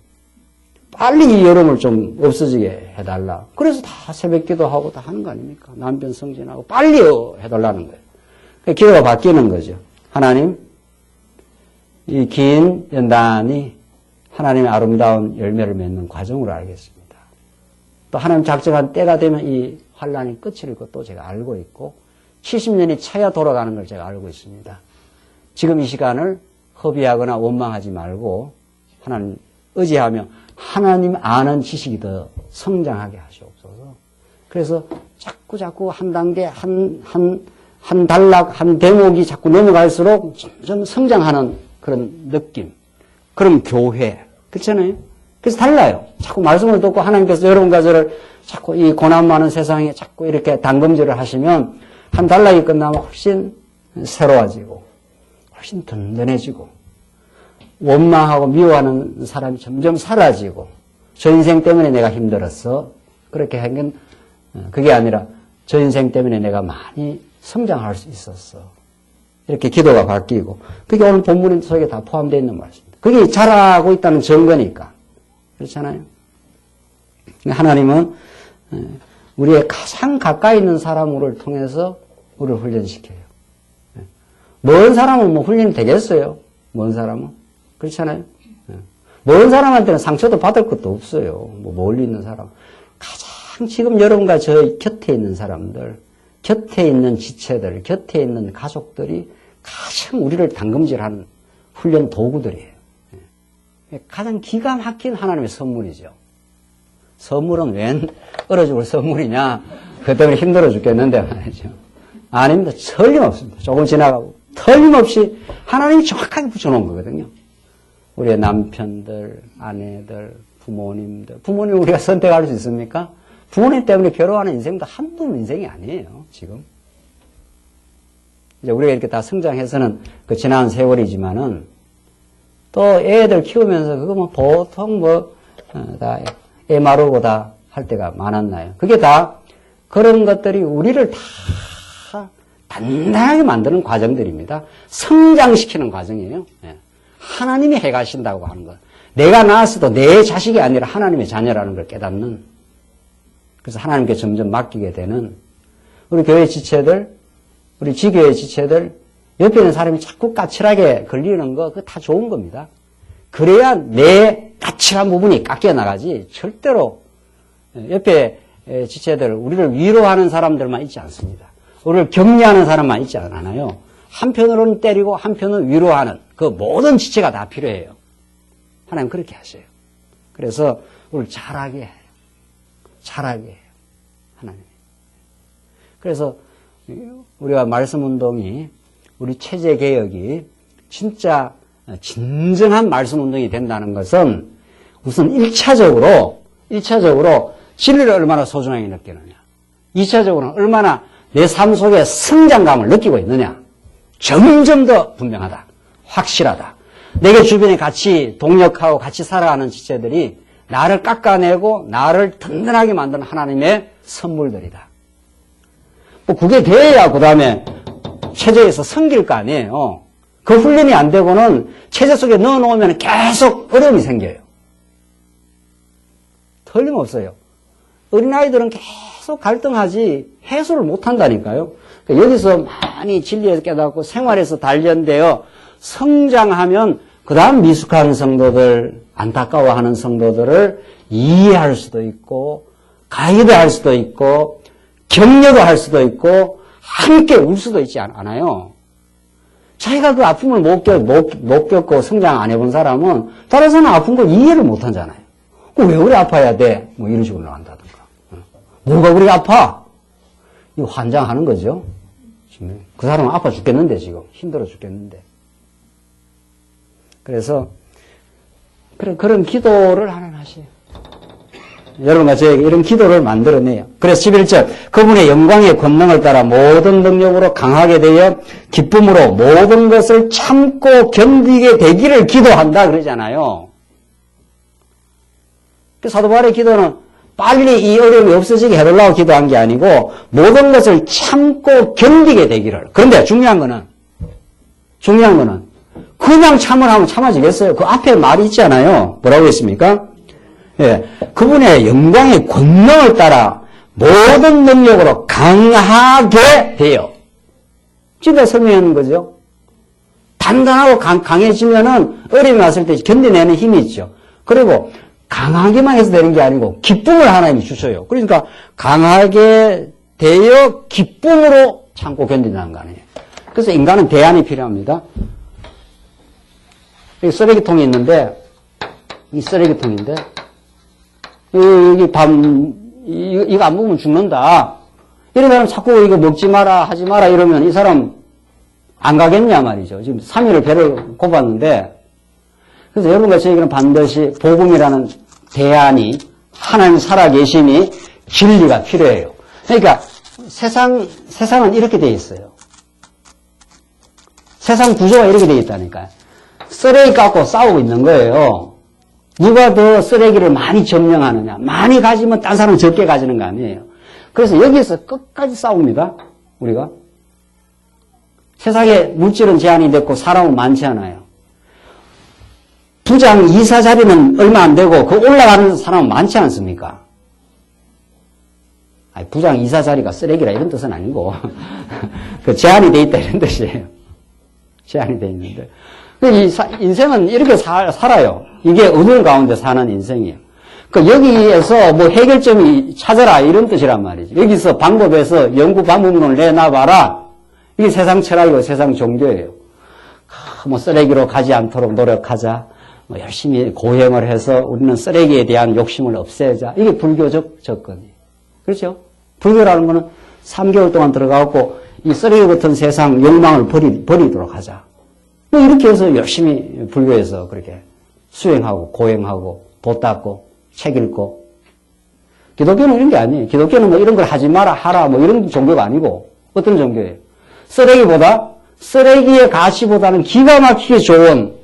빨리 이 어려움을 좀 없어지게 해달라. 그래서 다 새벽 기도하고 다 하는 거 아닙니까? 남편 성진하고 빨리 해달라는 거예요. 기도가 바뀌는 거죠. 하나님, 이 긴 연단이 하나님의 아름다운 열매를 맺는 과정으로 알겠습니다. 또 하나님 작정한 때가 되면 이 환란이 끝일 것도 제가 알고 있고 70년이 차야 돌아가는 걸 제가 알고 있습니다. 지금 이 시간을 허비하거나 원망하지 말고 하나님 의지하며 하나님 아는 지식이 더 성장하게 하시옵소서. 그래서 자꾸 한 단계, 한 단락, 한 대목이 자꾸 넘어갈수록 점점 성장하는 그런 느낌. 그런 교회. 그렇잖아요? 그래서 달라요. 자꾸 말씀을 듣고 하나님께서 여러분과 저를 자꾸 이 고난 많은 세상에 자꾸 이렇게 단검질을 하시면 한 단락이 끝나면 훨씬 새로워지고 훨씬 든든해지고 원망하고 미워하는 사람이 점점 사라지고 저 인생 때문에 내가 힘들었어. 그렇게 한 건 그게 아니라 저 인생 때문에 내가 많이 성장할 수 있었어. 이렇게 기도가 바뀌고 그게 오늘 본문 속에 다 포함되어 있는 말씀입니다. 그게 자라고 있다는 증거니까. 그렇잖아요. 하나님은 우리의 가장 가까이 있는 사람을 통해서 우리를 훈련시켜요. 먼 사람은 뭐 훈련이 되겠어요? 먼 사람은? 그렇잖아요. 먼 사람한테는 상처도 받을 것도 없어요. 뭐 멀리 있는 사람. 가장 지금 여러분과 저 곁에 있는 사람들, 곁에 있는 지체들, 곁에 있는 가족들이 가장 우리를 단검질하는 훈련 도구들이에요. 가장 기가 막힌 하나님의 선물이죠. 선물은 웬 얼어 죽을 선물이냐? 그것 때문에 힘들어 죽겠는데 말이죠. 아닙니다. 틀림없습니다. 조금 지나가고 틀림없이 하나님이 정확하게 붙여놓은 거거든요. 우리의 남편들, 아내들, 부모님들. 부모님 우리가 선택할 수 있습니까? 부모님 때문에 괴로워하는 인생도 한두 인생이 아니에요, 지금. 이제 우리가 이렇게 다 성장해서는 그 지난 세월이지만은 또 애들 키우면서 그거 뭐 보통 다 애 마르고 다 할 때가 많았나요? 그게 다 그런 것들이 우리를 다 단단하게 만드는 과정들입니다. 성장시키는 과정이에요. 하나님이 해가신다고 하는 것. 내가 낳았어도 내 자식이 아니라 하나님의 자녀라는 걸 깨닫는, 그래서 하나님께 점점 맡기게 되는 우리 교회 지체들, 우리 지교회 지체들, 옆에 있는 사람이 자꾸 까칠하게 걸리는 거, 그거 다 좋은 겁니다. 그래야 내 까칠한 부분이 깎여 나가지, 절대로 옆에 지체들, 우리를 위로하는 사람들만 있지 않습니다. 우리를 격려하는 사람만 있지 않아요. 한편으로는 때리고 한편은 위로하는 그 모든 지체가 다 필요해요. 하나님 그렇게 하셔요. 그래서 우리를 잘하게 해요. 잘하게 해요. 하나님. 그래서 우리가 말씀 운동이, 우리 체제 개혁이 진짜 진정한 말씀 운동이 된다는 것은 우선 1차적으로 진리를 얼마나 소중하게 느끼느냐. 2차적으로는 얼마나 내 삶 속에 성장감을 느끼고 있느냐. 점점 더 분명하다. 확실하다. 내게 주변에 같이 동역하고 같이 살아가는 지체들이 나를 깎아내고 나를 든든하게 만드는 하나님의 선물들이다. 뭐 그게 돼야 그 다음에 체제에서 섬길 거 아니에요. 그 훈련이 안 되고는 체제 속에 넣어놓으면 계속 어려움이 생겨요. 틀림없어요. 어린아이들은 계속 갈등하지 해소를 못한다니까요. 그러니까 여기서 많이 진리에서 깨닫고 생활에서 단련되어 성장하면 그 다음 미숙한 성도들, 안타까워하는 성도들을 이해할 수도 있고 가이드할 수도 있고 격려도 할 수도 있고 함께 울 수도 있지 않아요. 자기가 그 아픔을 못 겪고 성장 안 해본 사람은 다른 사람 아픈 걸 이해를 못 하잖아요. 왜 우리 아파야 돼? 뭐 이런 식으로 나간다든가. 뭐가 우리가 아파? 이거 환장하는 거죠. 지금 그 사람은 아파 죽겠는데 지금 힘들어 죽겠는데. 그래서 그런 기도를 하나님 하세요. 여러분과 저에게 이런 기도를 만들어내요. 그래서 11절 그분의 영광의 권능을 따라 모든 능력으로 강하게 되어 기쁨으로 모든 것을 참고 견디게 되기를 기도한다 그러잖아요. 사도 바울의 기도는 빨리 이 어려움이 없어지게 해달라고 기도한 게 아니고 모든 것을 참고 견디게 되기를. 그런데 중요한 거는 그냥 참으라면 참아지겠어요? 그 앞에 말이 있잖아요. 뭐라고 했습니까? 예, 그분의 영광의 권능을 따라 모든 능력으로 강하게 돼요. 진짜 설명하는 거죠. 단단하고 강해지면은 어려움이 왔을 때 견뎌내는 힘이 있죠. 그리고 강하게만 해서 되는 게 아니고 기쁨을 하나님이 주셔요. 그러니까 강하게 되어 기쁨으로 참고 견딘다는 거 아니에요. 그래서 인간은 대안이 필요합니다. 여기 쓰레기통이 있는데 이 쓰레기통인데 여기 이거 안 먹으면 죽는다. 이러면 자꾸 이거 먹지 마라 하지 마라 이러면 이 사람 안 가겠냐 말이죠. 지금 3일을 배를 고팠는데 그래서 여러분과 저에게는 반드시 복음이라는 대안이 하나님 살아계심이 진리가 필요해요. 그러니까 세상은 이렇게 돼 있어요. 세상 구조가 이렇게 돼 있다니까요. 쓰레기 갖고 싸우고 있는 거예요. 누가 더 쓰레기를 많이 점령하느냐. 많이 가지면 딴 사람은 적게 가지는 거 아니에요. 그래서 여기서 끝까지 싸웁니다. 우리가. 세상에 물질은 제한이 됐고 사람은 많지 않아요. 부장 이사 자리는 얼마 안 되고 그 올라가는 사람은 많지 않습니까? 아니, 부장 이사 자리가 쓰레기라 이런 뜻은 아니고 그 제한이 돼 있다 이런 뜻이에요. 제한이 돼 있는데 인생은 이렇게 살아요. 이게 어두운 가운데 사는 인생이에요. 그러니까 여기에서 뭐 해결점이 찾아라 이런 뜻이란 말이죠. 여기서 방법에서 연구 방법론을 내놔봐라. 이게 세상 철학이고 세상 종교예요. 뭐 쓰레기로 가지 않도록 노력하자. 뭐 열심히 고행을 해서 우리는 쓰레기에 대한 욕심을 없애자. 이게 불교적 접근이에요. 그렇죠? 불교라는 거는 3개월 동안 들어가고 이 쓰레기 같은 세상 욕망을 버리도록 하자. 뭐 이렇게 해서 열심히 불교에서 그렇게 수행하고 고행하고 도 닦고 책 읽고. 기독교는 이런 게 아니에요. 기독교는 뭐 이런 걸 하지 마라 하라 뭐 이런 종교가 아니고 어떤 종교예요? 쓰레기의 가치보다는 기가 막히게 좋은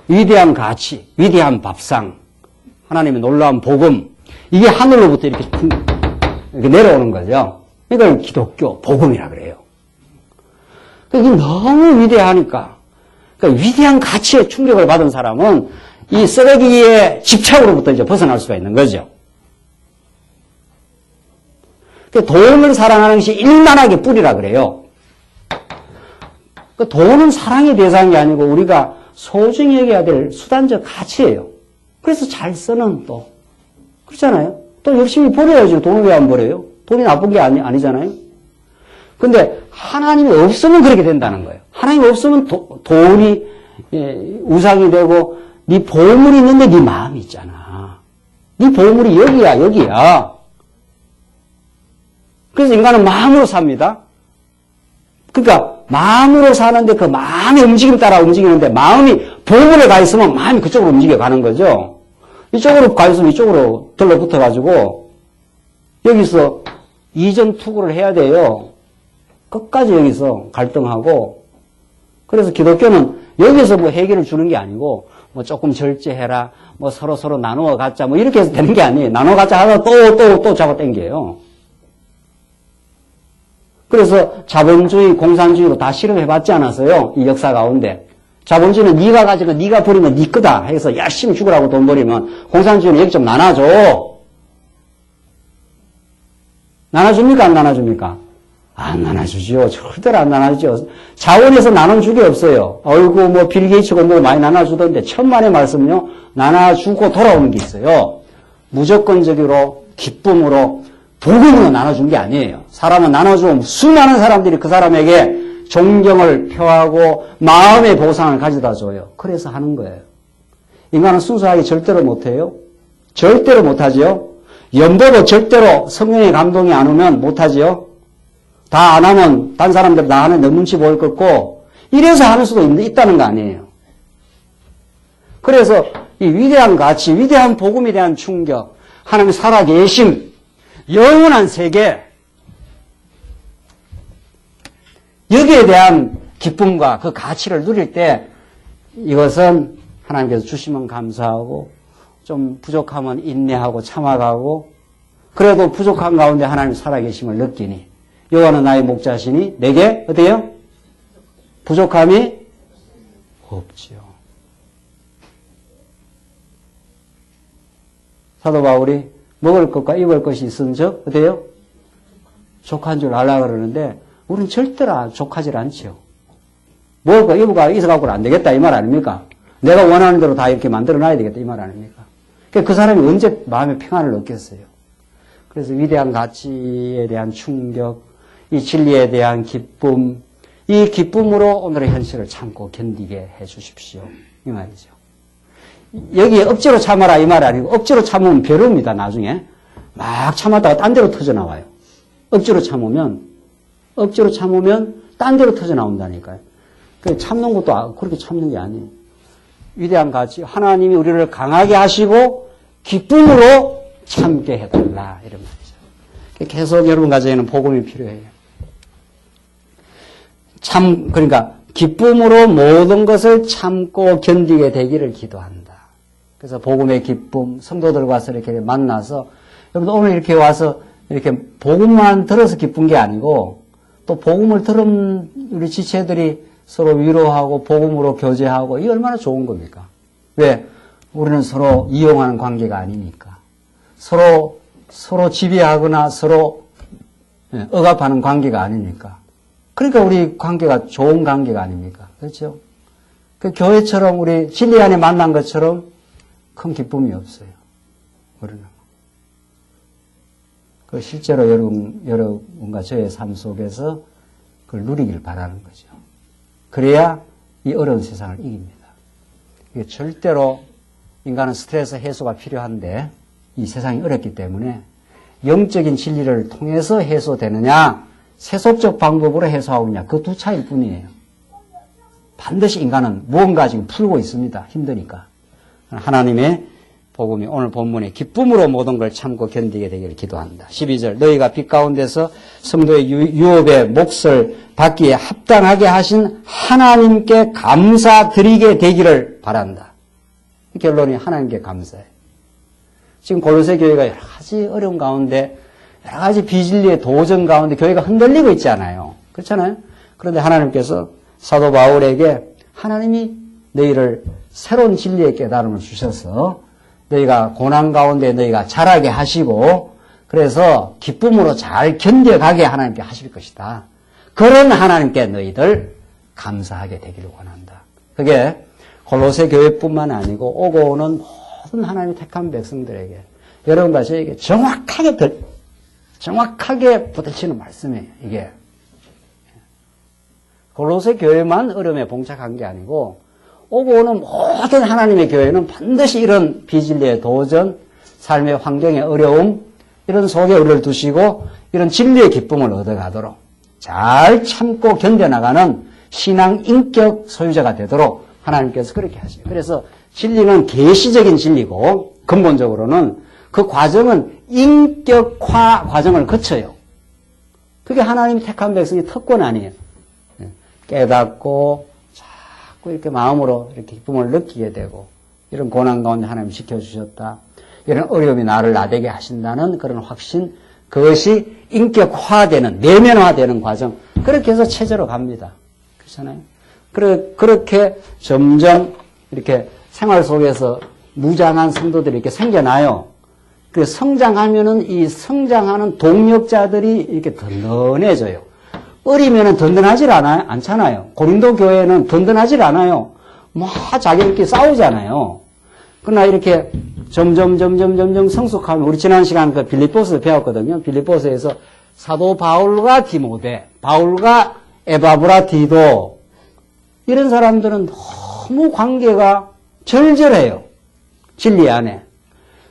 위대한 가치, 위대한 밥상, 하나님의 놀라운 복음, 이게 하늘로부터 이렇게 내려오는 거죠. 이걸 기독교, 복음이라 그래요. 이게 너무 위대하니까. 그러니까 위대한 가치에 충격을 받은 사람은 이 쓰레기의 집착으로부터 이제 벗어날 수가 있는 거죠. 그러니까 돈을 사랑하는 것이 일만하게 뿌리라 그래요. 그러니까 돈은 사랑의 대상이 아니고 우리가 소중히 여겨야 될 수단적 가치예요. 그래서 잘 쓰는 또 그렇잖아요. 또 열심히 버려야죠. 돈을 왜 안 버려요? 돈이 나쁜 게 아니잖아요. 근데 하나님이 없으면 그렇게 된다는 거예요. 하나님이 없으면 돈이 우상이 되고 네 보물이 있는데 네 마음이 있잖아. 네 보물이 여기야. 그래서 인간은 마음으로 삽니다. 그러니까 마음으로 사는데 그 마음의 움직임 따라 움직이는데 마음이 보물에 가 있으면 마음이 그쪽으로 움직여 가는 거죠. 이쪽으로 가 있으면 이쪽으로 들러붙어 가지고 여기서 이전 투구를 해야 돼요. 끝까지 여기서 갈등하고. 그래서 기독교는 여기서 뭐 해결을 주는 게 아니고 뭐 조금 절제해라, 뭐 서로 나누어 갖자, 뭐 이렇게 해서 되는 게 아니에요. 나누어 갖자 하다 또 잡아 당겨요. 그래서 자본주의, 공산주의로 다 실험해봤지 않았어요? 이 역사 가운데. 자본주의는 네가 가지고 네가 버리면 네 거다 해서 열심히 죽으라고 돈 버리면 공산주의는 여기 좀 나눠줘. 나눠줍니까? 안 나눠줍니까? 안 나눠주죠. 절대로 안 나눠주죠. 자원에서 나눠준 게 없어요. 어이구, 뭐, 빌 게이츠가 뭐 많이 나눠주던데, 천만의 말씀요, 나눠주고 돌아오는 게 있어요. 무조건적으로, 기쁨으로, 복음으로 나눠준 게 아니에요. 사람은 나눠주면 수많은 사람들이 그 사람에게 존경을 표하고, 마음의 보상을 가져다 줘요. 그래서 하는 거예요. 인간은 순수하게 절대로 못해요. 절대로 못하지요. 연보도 절대로 성령의 감동이 안 오면 못하지요. 다 안 하면 딴 사람들 다 하는 내 눈치 보일 것 같고 이래서 하는 수도 있다는 거 아니에요. 그래서 이 위대한 가치, 위대한 복음에 대한 충격, 하나님 살아계심, 영원한 세계 여기에 대한 기쁨과 그 가치를 누릴 때 이것은 하나님께서 주시면 감사하고 좀 부족하면 인내하고 참아가고 그래도 부족한 가운데 하나님 살아계심을 느끼니 여호와는 나의 목자시니 내게 어때요? 부족함이 없지요. 사도 바울이 먹을 것과 입을 것이 있은즉 어때요? 족한 줄 알라 그러는데 우리는 절대로 족하지 않지요. 먹을 거 입을 거 있어갖고는 안 되겠다 이 말 아닙니까? 내가 원하는 대로 다 이렇게 만들어놔야 되겠다 이 말 아닙니까? 그 사람이 언제 마음의 평안을 얻겠어요? 그래서 위대한 가치에 대한 충격, 이 진리에 대한 기쁨, 이 기쁨으로 오늘의 현실을 참고 견디게 해 주십시오. 이 말이죠. 여기에 억지로 참아라 이 말 아니고 억지로 참으면 벼릅니다. 나중에 막 참았다가 딴 데로 터져 나와요. 억지로 참으면 딴 데로 터져 나온다니까요. 참는 것도 그렇게 참는 게 아니에요. 위대한 가치, 하나님이 우리를 강하게 하시고 기쁨으로 참게 해달라 이런 말이죠. 계속 여러분 가정에는 복음이 필요해요. 그러니까 기쁨으로 모든 것을 참고 견디게 되기를 기도한다. 그래서 복음의 기쁨, 성도들과 와서 이렇게 만나서 여러분 오늘 이렇게 와서 이렇게 복음만 들어서 기쁜 게 아니고 또 복음을 들은 우리 지체들이 서로 위로하고 복음으로 교제하고 이게 얼마나 좋은 겁니까? 왜? 우리는 서로 이용하는 관계가 아니니까. 서로 지배하거나 서로 억압하는 관계가 아니니까. 그러니까 우리 관계가 좋은 관계가 아닙니까? 그렇죠? 그 교회처럼 우리 진리 안에 만난 것처럼 큰 기쁨이 없어요. 우리는. 그 실제로 여러분과 저의 삶 속에서 그걸 누리길 바라는 거죠. 그래야 이 어려운 세상을 이깁니다. 이게 절대로 인간은 스트레스 해소가 필요한데 이 세상이 어렵기 때문에 영적인 진리를 통해서 해소되느냐 세속적 방법으로 해소하고 있냐 그 두 차이일 뿐이에요. 반드시 인간은 무언가 지금 풀고 있습니다. 힘드니까. 하나님의 복음이 오늘 본문에 기쁨으로 모든 걸 참고 견디게 되기를 기도한다. 12절 너희가 빛 가운데서 성도의 유업의 몫을 받기에 합당하게 하신 하나님께 감사드리게 되기를 바란다. 결론이 하나님께 감사해. 지금 골로새 교회가 여러 가지 어려운 가운데 여러 가지 비진리의 도전 가운데 교회가 흔들리고 있잖아요. 그렇잖아요. 그런데 하나님께서 사도 바울에게 하나님이 너희를 새로운 진리의 깨달음을 주셔서 너희가 고난 가운데 너희가 자라게 하시고 그래서 기쁨으로 잘 견뎌가게 하나님께 하실 것이다. 그런 하나님께 너희들 감사하게 되기를 원한다. 그게 골로새 교회뿐만 아니고 오고 오는 모든 하나님의 택한 백성들에게 여러분과 저에게 정확하게 부딪히는 말씀이에요. 이게 골로새 교회만 어려움에 봉착한 게 아니고 오고 오는 모든 하나님의 교회는 반드시 이런 비진리의 도전, 삶의 환경의 어려움 이런 속에 우리를 두시고 이런 진리의 기쁨을 얻어가도록 잘 참고 견뎌나가는 신앙 인격 소유자가 되도록 하나님께서 그렇게 하세요. 그래서 진리는 계시적인 진리고 근본적으로는 그 과정은 인격화 과정을 거쳐요. 그게 하나님 택한 백성의 특권 아니에요. 깨닫고 자꾸 이렇게 마음으로 이렇게 기쁨을 느끼게 되고 이런 고난 가운데 하나님 지켜주셨다. 이런 어려움이 나를 나대게 하신다는 그런 확신, 그것이 인격화되는, 내면화되는 과정. 그렇게 해서 체제로 갑니다. 그렇잖아요? 그렇게 점점 이렇게 생활 속에서 무장한 성도들이 이렇게 생겨나요. 그래서 성장하면은 이 성장하는 동력자들이 이렇게 든든해져요. 어리면은 든든하질 않잖아요. 고린도 교회는 든든하질 않아요. 자기들끼리 싸우잖아요. 그러나 이렇게 점점 성숙하면 우리 지난 시간 그 빌립보서 배웠거든요. 빌립보서에서 사도 바울과 디모데, 바울과 에바브라디도 이런 사람들은 너무 관계가 절절해요. 진리 안에.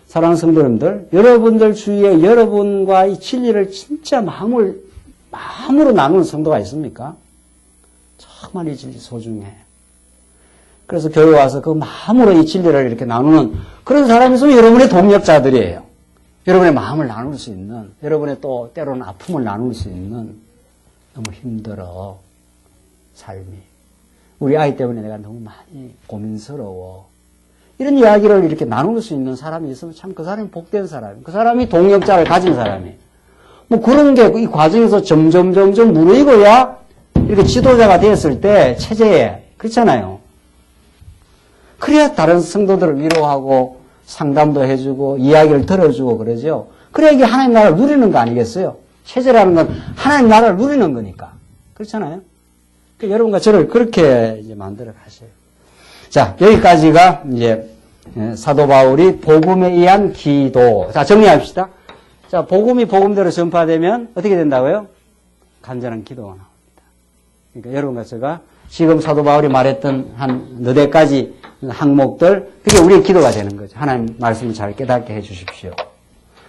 사랑하는 성도님들, 여러분들 주위에 여러분과 이 진리를 진짜 마음으로 나누는 성도가 있습니까? 정말 이 진리 소중해. 그래서 교회 와서 그 마음으로 이 진리를 이렇게 나누는 그런 사람이 있으면 여러분의 동력자들이에요. 여러분의 마음을 나눌 수 있는, 여러분의 또 때로는 아픔을 나눌 수 있는. 너무 힘들어, 삶이. 우리 아이 때문에 내가 너무 많이 고민스러워. 이런 이야기를 이렇게 나눌 수 있는 사람이 있으면 참 그 사람이 복된 사람이에요. 그 사람이 동력자를 가진 사람이에요. 그런 게 이 과정에서 점점 무너지고야 이렇게 지도자가 되었을 때 체제에, 그렇잖아요. 그래야 다른 성도들을 위로하고 상담도 해주고 이야기를 들어주고 그러죠. 그래야 이게 하나님 나라를 누리는 거 아니겠어요? 체제라는 건 하나님 나라를 누리는 거니까. 그렇잖아요. 그러니까 여러분과 저를 그렇게 이제 만들어 가셔요. 자, 여기까지가 이제 사도 바울이 복음에 의한 기도. 자, 정리합시다. 자, 복음이 복음대로 전파되면 어떻게 된다고요? 간절한 기도가 나옵니다. 그러니까 여러분과 제가 지금 사도 바울이 말했던 한 너댓 가지 항목들, 그게 우리의 기도가 되는 거죠. 하나님 말씀을 잘 깨닫게 해 주십시오.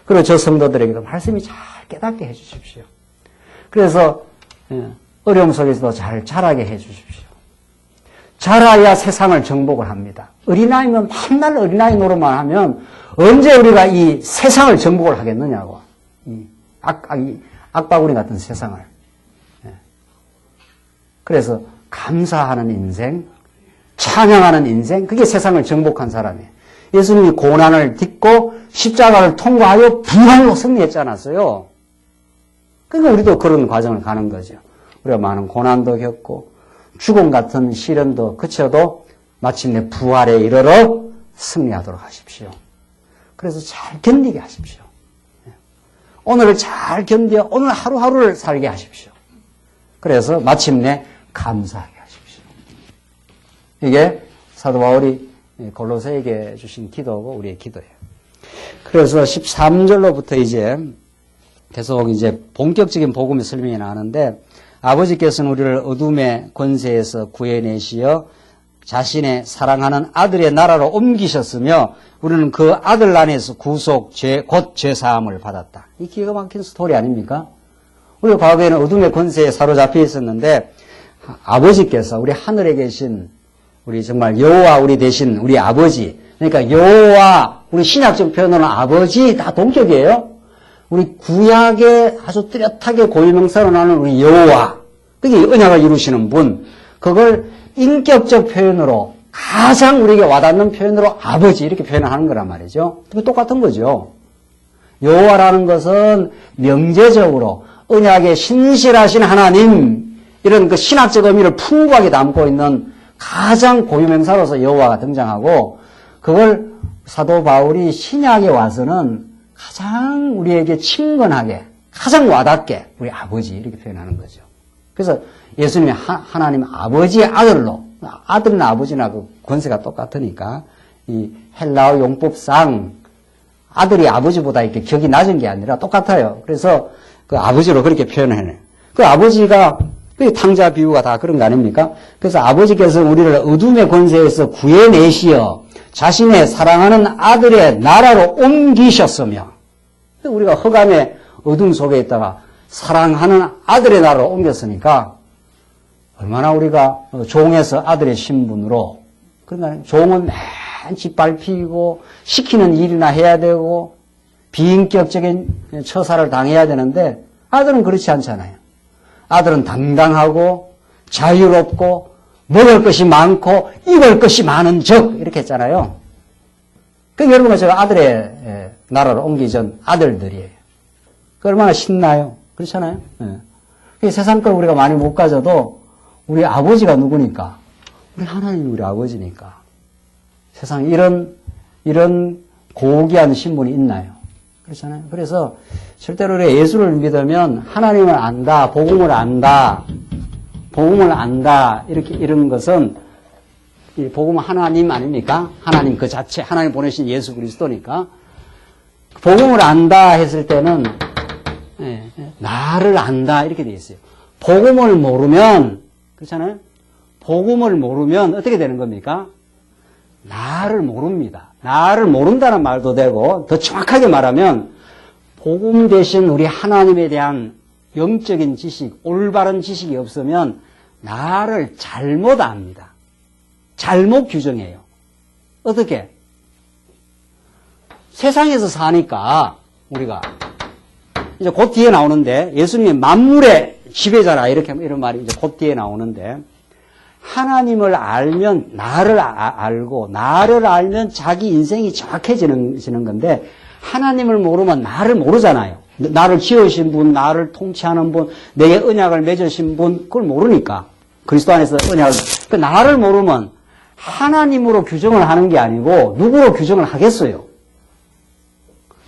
그리고 저 성도들에게도 말씀이 잘 깨닫게 해 주십시오. 그래서 어려움 속에서도 잘 자라게 해 주십시오. 자라야 세상을 정복을 합니다. 어린아이면 맨날 어린아이 노릇만 하면 언제 우리가 이 세상을 정복을 하겠느냐고. 이 악바구니 같은 세상을. 그래서 감사하는 인생, 찬양하는 인생, 그게 세상을 정복한 사람이에요. 예수님이 고난을 딛고 십자가를 통과하여 부활로 승리했지 않았어요? 그러니까 우리도 그런 과정을 가는 거죠. 우리가 많은 고난도 겪고 죽음 같은 시련도 그쳐도 마침내 부활에 이르러 승리하도록 하십시오. 그래서 잘 견디게 하십시오. 오늘을 잘 견뎌 오늘 하루하루를 살게 하십시오. 그래서 마침내 감사하게 하십시오. 이게 사도 바울이 골로새에게 주신 기도고 우리의 기도예요. 그래서 13절로부터 이제 계속 이제 본격적인 복음의 설명이 나오는데 아버지께서는 우리를 어둠의 권세에서 구해내시어 자신의 사랑하는 아들의 나라로 옮기셨으며 우리는 그 아들 안에서 구속, 곧 죄사함을 받았다. 이 기가 막힌 스토리 아닙니까? 우리가 과거에는 어둠의 권세에 사로잡혀 있었는데 아버지께서 우리 하늘에 계신 우리 정말 여호와 우리 대신 우리 아버지, 그러니까 여호와 우리 신약적 표현으로는 아버지 다 동격이에요. 우리 구약에 아주 뚜렷하게 고유명사로 나오는 우리 여호와, 그게 언약을 이루시는 분, 그걸 인격적 표현으로 가장 우리에게 와닿는 표현으로 아버지 이렇게 표현을 하는 거란 말이죠. 그게 똑같은 거죠. 여호와라는 것은 명제적으로 언약에 신실하신 하나님, 이런 그 신학적 의미를 풍부하게 담고 있는 가장 고유명사로서 여호와가 등장하고, 그걸 사도 바울이 신약에 와서는 가장 우리에게 친근하게, 가장 와닿게 우리 아버지 이렇게 표현하는 거죠. 그래서 예수님이 하나님 아버지의 아들로, 아들이나 아버지나 그 권세가 똑같으니까 이 헬라어 용법상 아들이 아버지보다 이렇게 격이 낮은 게 아니라 똑같아요. 그래서 그 아버지로 그렇게 표현해요. 그 아버지가 그 탕자 비유가 다 그런 거 아닙니까? 그래서 아버지께서 우리를 어둠의 권세에서 구해내시어 자신의 사랑하는 아들의 나라로 옮기셨으며, 우리가 흑암의 어둠 속에 있다가 사랑하는 아들의 나라로 옮겼으니까 얼마나 우리가 종에서 아들의 신분으로, 그러니까 종은 맨 짓밟히고 시키는 일이나 해야 되고 비인격적인 처사를 당해야 되는데, 아들은 그렇지 않잖아요. 아들은 당당하고 자유롭고 먹을 것이 많고 입을 것이 많은 적, 이렇게 했잖아요. 그 여러분과 제가 아들의 나라로 옮기기 전 아들들이에요. 그 얼마나 신나요? 그렇잖아요. 예. 세상 걸 우리가 많이 못 가져도 우리 아버지가 누구니까? 우리 하나님이 우리 아버지니까. 세상에 이런 고귀한 신분이 있나요? 그렇잖아요. 그래서 절대로 우리가 예수를 믿으면 하나님을 안다, 복음을 안다, 이런 것은, 이 복음은 하나님 아닙니까? 하나님 그 자체, 하나님 보내신 예수 그리스도니까. 복음을 안다 했을 때는, 나를 안다, 이렇게 돼 있어요. 복음을 모르면, 그렇잖아요? 복음을 모르면 어떻게 되는 겁니까? 나를 모릅니다. 나를 모른다는 말도 되고, 더 정확하게 말하면 복음 대신 우리 하나님에 대한 영적인 지식, 올바른 지식이 없으면 나를 잘못 압니다. 잘못 규정해요. 어떻게? 세상에서 사니까 우리가 이제 곧 뒤에 나오는데, 예수님이 만물의 지배자라 이런 말이 이제 곧 뒤에 나오는데, 하나님을 알면 나를 알고, 나를 알면 자기 인생이 정확해지는 건데, 하나님을 모르면 나를 모르잖아요. 나를 지으신 분, 나를 통치하는 분, 내게 언약을 맺으신 분, 그걸 모르니까. 그리스도 안에서 언약을, 그 나를 모르면 하나님으로 규정을 하는 게 아니고 누구로 규정을 하겠어요?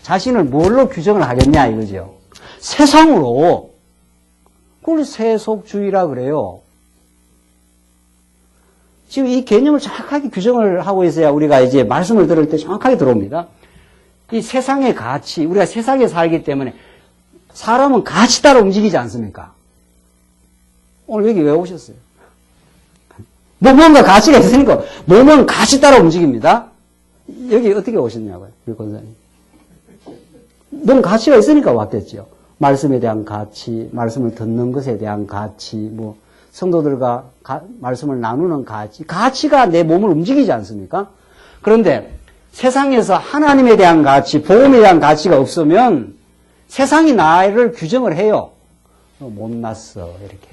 자신을 뭘로 규정을 하겠냐 이거죠. 세상으로. 그걸 세속주의라 그래요. 지금 이 개념을 정확하게 규정을 하고 있어야 우리가 이제 말씀을 들을 때 정확하게 들어옵니다. 이 세상의 가치, 우리가 세상에 살기 때문에 사람은 가치 따라 움직이지 않습니까? 오늘 여기 왜 오셨어요? 뭔가 가치가 있으니까 몸은 가치 따라 움직입니다. 여기 어떻게 오셨냐고요, 우리 권사님. 뭔 가치가 있으니까 왔겠죠. 말씀에 대한 가치, 말씀을 듣는 것에 대한 가치, 뭐 성도들과 말씀을 나누는 가치가 내 몸을 움직이지 않습니까? 그런데 세상에서 하나님에 대한 가치, 복음에 대한 가치가 없으면 세상이 나를 규정을 해요. 너 못났어, 이렇게.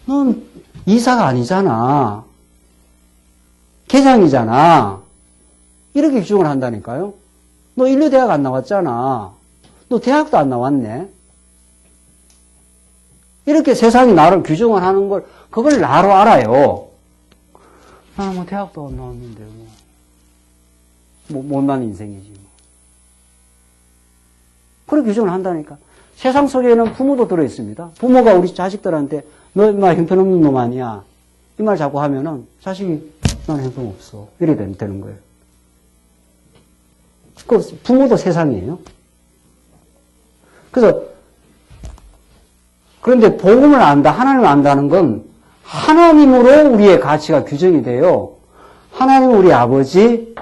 넌 이사가 아니잖아. 계장이잖아. 이렇게 규정을 한다니까요. 너 인류대학 안 나왔잖아. 너 대학도 안 나왔네. 이렇게 세상이 나를 규정을 하는 걸, 그걸 나로 알아요. 나는 뭐 대학도 안 나왔는데, 못난 인생이지. 그렇게 규정을 한다니까. 세상 속에는 부모도 들어있습니다. 부모가 우리 자식들한테, 너 인마 형편없는 놈 아니야. 이 말 자꾸 하면은, 자식이, 난 형편없어. 이래 되는 거예요. 그 부모도 세상이에요. 그래서, 그런데 복음을 안다, 하나님을 안다는 건 하나님으로 우리의 가치가 규정이 돼요. 하나님 우리 아버지,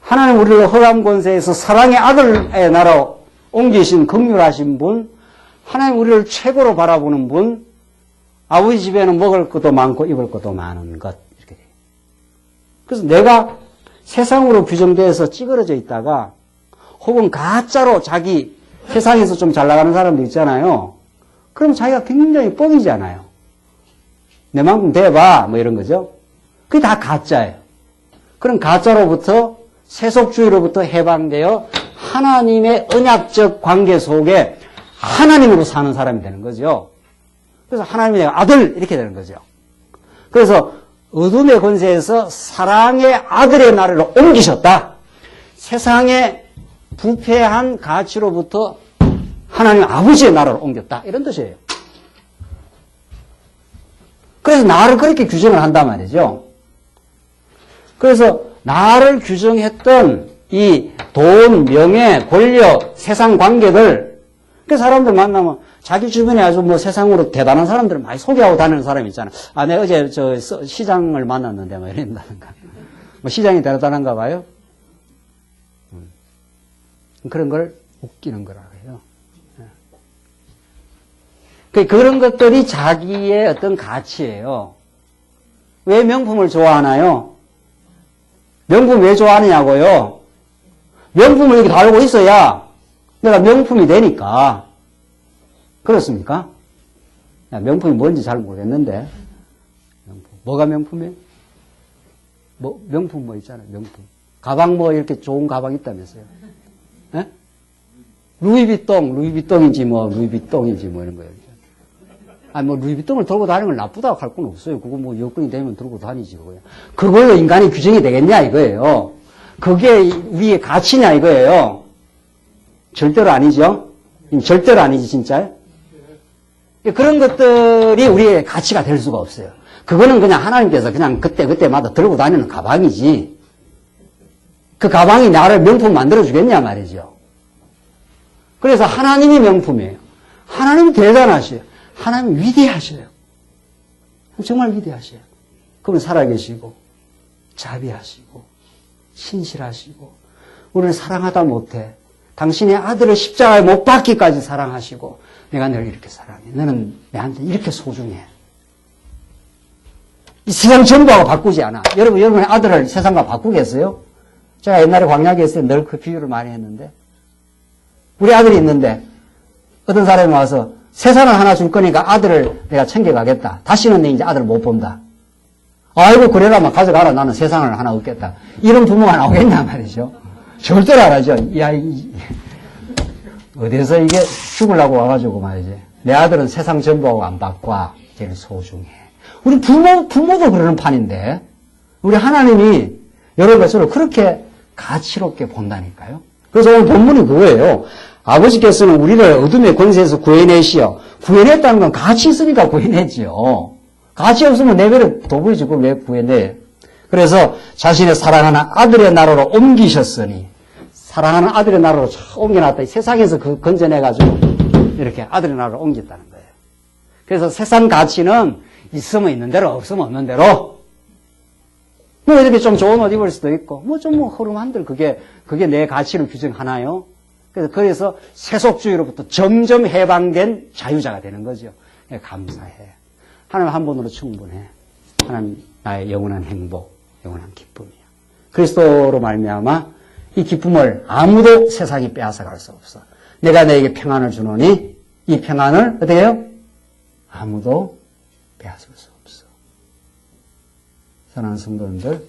하나님 우리를 흑암 권세에서 사랑의 아들의 나라로 옮기신 긍휼하신 분, 하나님 우리를 최고로 바라보는 분, 아버지 집에는 먹을 것도 많고 입을 것도 많은 것, 이렇게 돼요. 그래서 내가 세상으로 규정돼서 찌그러져 있다가 혹은 가짜로 자기 세상에서 좀 잘 나가는 사람들 있잖아요. 그럼 자기가 굉장히 뻥이잖아요. 내만큼 돼봐, 뭐 이런 거죠. 그게 다 가짜예요. 그럼 가짜로부터, 세속주의로부터 해방되어 하나님의 언약적 관계 속에 하나님으로 사는 사람이 되는 거죠. 그래서 하나님의 아들 이렇게 되는 거죠. 그래서 어둠의 권세에서 사랑의 아들의 나라로 옮기셨다. 세상의 부패한 가치로부터 하나님 아버지의 나라로 옮겼다. 이런 뜻이에요. 그래서 나를 그렇게 규정을 한단 말이죠. 그래서 나를 규정했던 이 돈, 명예, 권력, 세상 관계들, 그 사람들 만나면 자기 주변에 아주 뭐 세상으로 대단한 사람들을 많이 소개하고 다니는 사람이 있잖아. 아, 내가 어제 시장을 만났는데 뭐 이런다든가. 뭐 시장이 대단한가 봐요. 그런 걸 웃기는 거라고 해요. 그런 것들이 자기의 어떤 가치예요. 왜 명품을 좋아하나요? 명품 왜 좋아하느냐고요? 명품을 이렇게 달고 있어야 내가 명품이 되니까. 그렇습니까? 야, 명품이 뭔지 잘 모르겠는데. 명품. 뭐가 명품이에요? 명품 뭐 있잖아요, 명품. 가방 뭐 이렇게 좋은 가방 있다면서요. 예? 루이비통인지 뭐 이런 거예요. 아니, 뭐, 루이비통을 들고 다니는 건 나쁘다고 할 건 없어요. 그거 뭐, 여건이 되면 들고 다니지, 그거요. 그걸로 인간이 규정이 되겠냐, 이거예요. 그게 우리의 가치냐, 이거예요. 절대로 아니죠? 절대로 아니지, 진짜. 그런 것들이 우리의 가치가 될 수가 없어요. 그거는 그냥 하나님께서 그냥 그때마다 들고 다니는 가방이지. 그 가방이 나를 명품 만들어주겠냐, 말이죠. 그래서 하나님이 명품이에요. 하나님이 대단하셔요. 하나님은 위대하셔요. 정말 위대하셔요. 그분 살아계시고 자비하시고 신실하시고 우리를 사랑하다 못해 당신의 아들을 십자가에 못 박기까지 사랑하시고 내가 너를 이렇게 사랑해. 너는 내한테 이렇게 소중해. 이 세상 전부하고 바꾸지 않아. 여러분의 아들을 세상과 바꾸겠어요? 제가 옛날에 광야에 있을 때 늘 그 비유를 많이 했는데 우리 아들이 있는데 어떤 사람이 와서 세상을 하나 줄 거니까 아들을 내가 챙겨가겠다. 다시는 내 이제 아들을 못 본다. 아이고, 그래라면 가져가라. 나는 세상을 하나 얻겠다. 이런 부모가 나오겠냐 말이죠. 절대로 안 하죠. 야, 어디서 이게 죽으려고 와가지고 말이지. 내 아들은 세상 전부하고 안 바꿔. 제일 소중해. 우리 부모도 그러는 판인데, 우리 하나님이 여러 것을 그렇게 가치롭게 본다니까요. 그래서 오늘 본문이 그거예요. 아버지께서는 우리를 어둠의 권세에서 구해내시어. 구해냈다는 건 가치 있으니까 구해냈지요. 가치 없으면 내버려 둬버리지 그걸 왜 구해내. 그래서 자신의 사랑하는 아들의 나라로 옮기셨으니 사랑하는 아들의 나라로 옮겨놨다. 세상에서 그 건져내가지고 이렇게 아들의 나라로 옮겼다는 거예요. 그래서 세상 가치는 있으면 있는 대로 없으면 없는 대로 뭐 이렇게 좀 좋은 옷 입을 수도 있고 뭐 좀 뭐 허름한들 그게 내 가치를 규정하나요? 그래서 세속주의로부터 점점 해방된 자유자가 되는 거죠. 감사해. 하나님 한 분으로 충분해. 하나님 나의 영원한 행복, 영원한 기쁨이야. 그리스도로 말미암아 이 기쁨을 아무도 세상이 빼앗아갈 수 없어. 내가 너에게 평안을 주노니 이 평안을 어떻게 해요? 아무도 빼앗을 수 없어. 사랑하는 성도님들,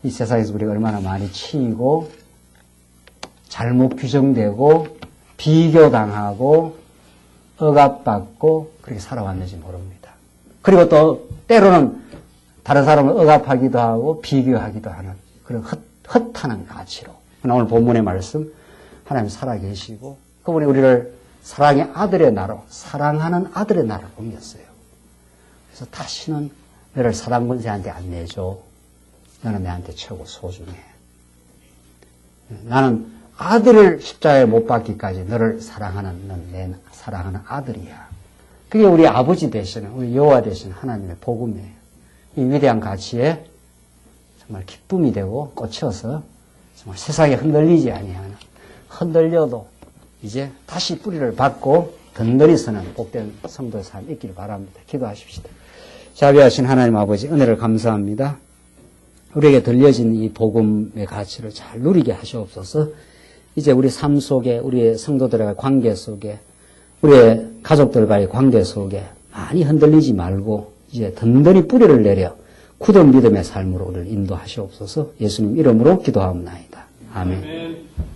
이 세상에서 우리가 얼마나 많이 치이고 잘못 규정되고 비교당하고 억압받고 그렇게 살아왔는지 모릅니다. 그리고 또 때로는 다른 사람을 억압하기도 하고 비교하기도 하는 그런 허탄한 가치로 오늘 본문의 말씀 하나님 살아계시고 그분이 우리를 사랑의 아들의 나라로 사랑하는 아들의 나라로 옮겼어요. 그래서 다시는 너를 사단 권세한테 안 내줘. 너는 내한테 최고 소중해. 나는 아들을 십자가에 못 박기까지 너를 사랑하는 넌 내 사랑하는 아들이야. 그게 우리 아버지 되시는 우리 여호와 되시는 하나님의 복음이에요. 이 위대한 가치에 정말 기쁨이 되고 꽂혀서 정말 세상에 흔들리지 아니하는 흔들려도 이제 다시 뿌리를 받고 든든히 서는 복된 성도의 삶 있기를 바랍니다. 기도하십시다. 자비하신 하나님 아버지 은혜를 감사합니다. 우리에게 들려진 이 복음의 가치를 잘 누리게 하시옵소서. 이제 우리 삶 속에 우리의 성도들과의 관계 속에 우리의 가족들과의 관계 속에 많이 흔들리지 말고 이제 든든히 뿌리를 내려 굳은 믿음의 삶으로 우리를 인도하시옵소서. 예수님 이름으로 기도하옵나이다. 아멘.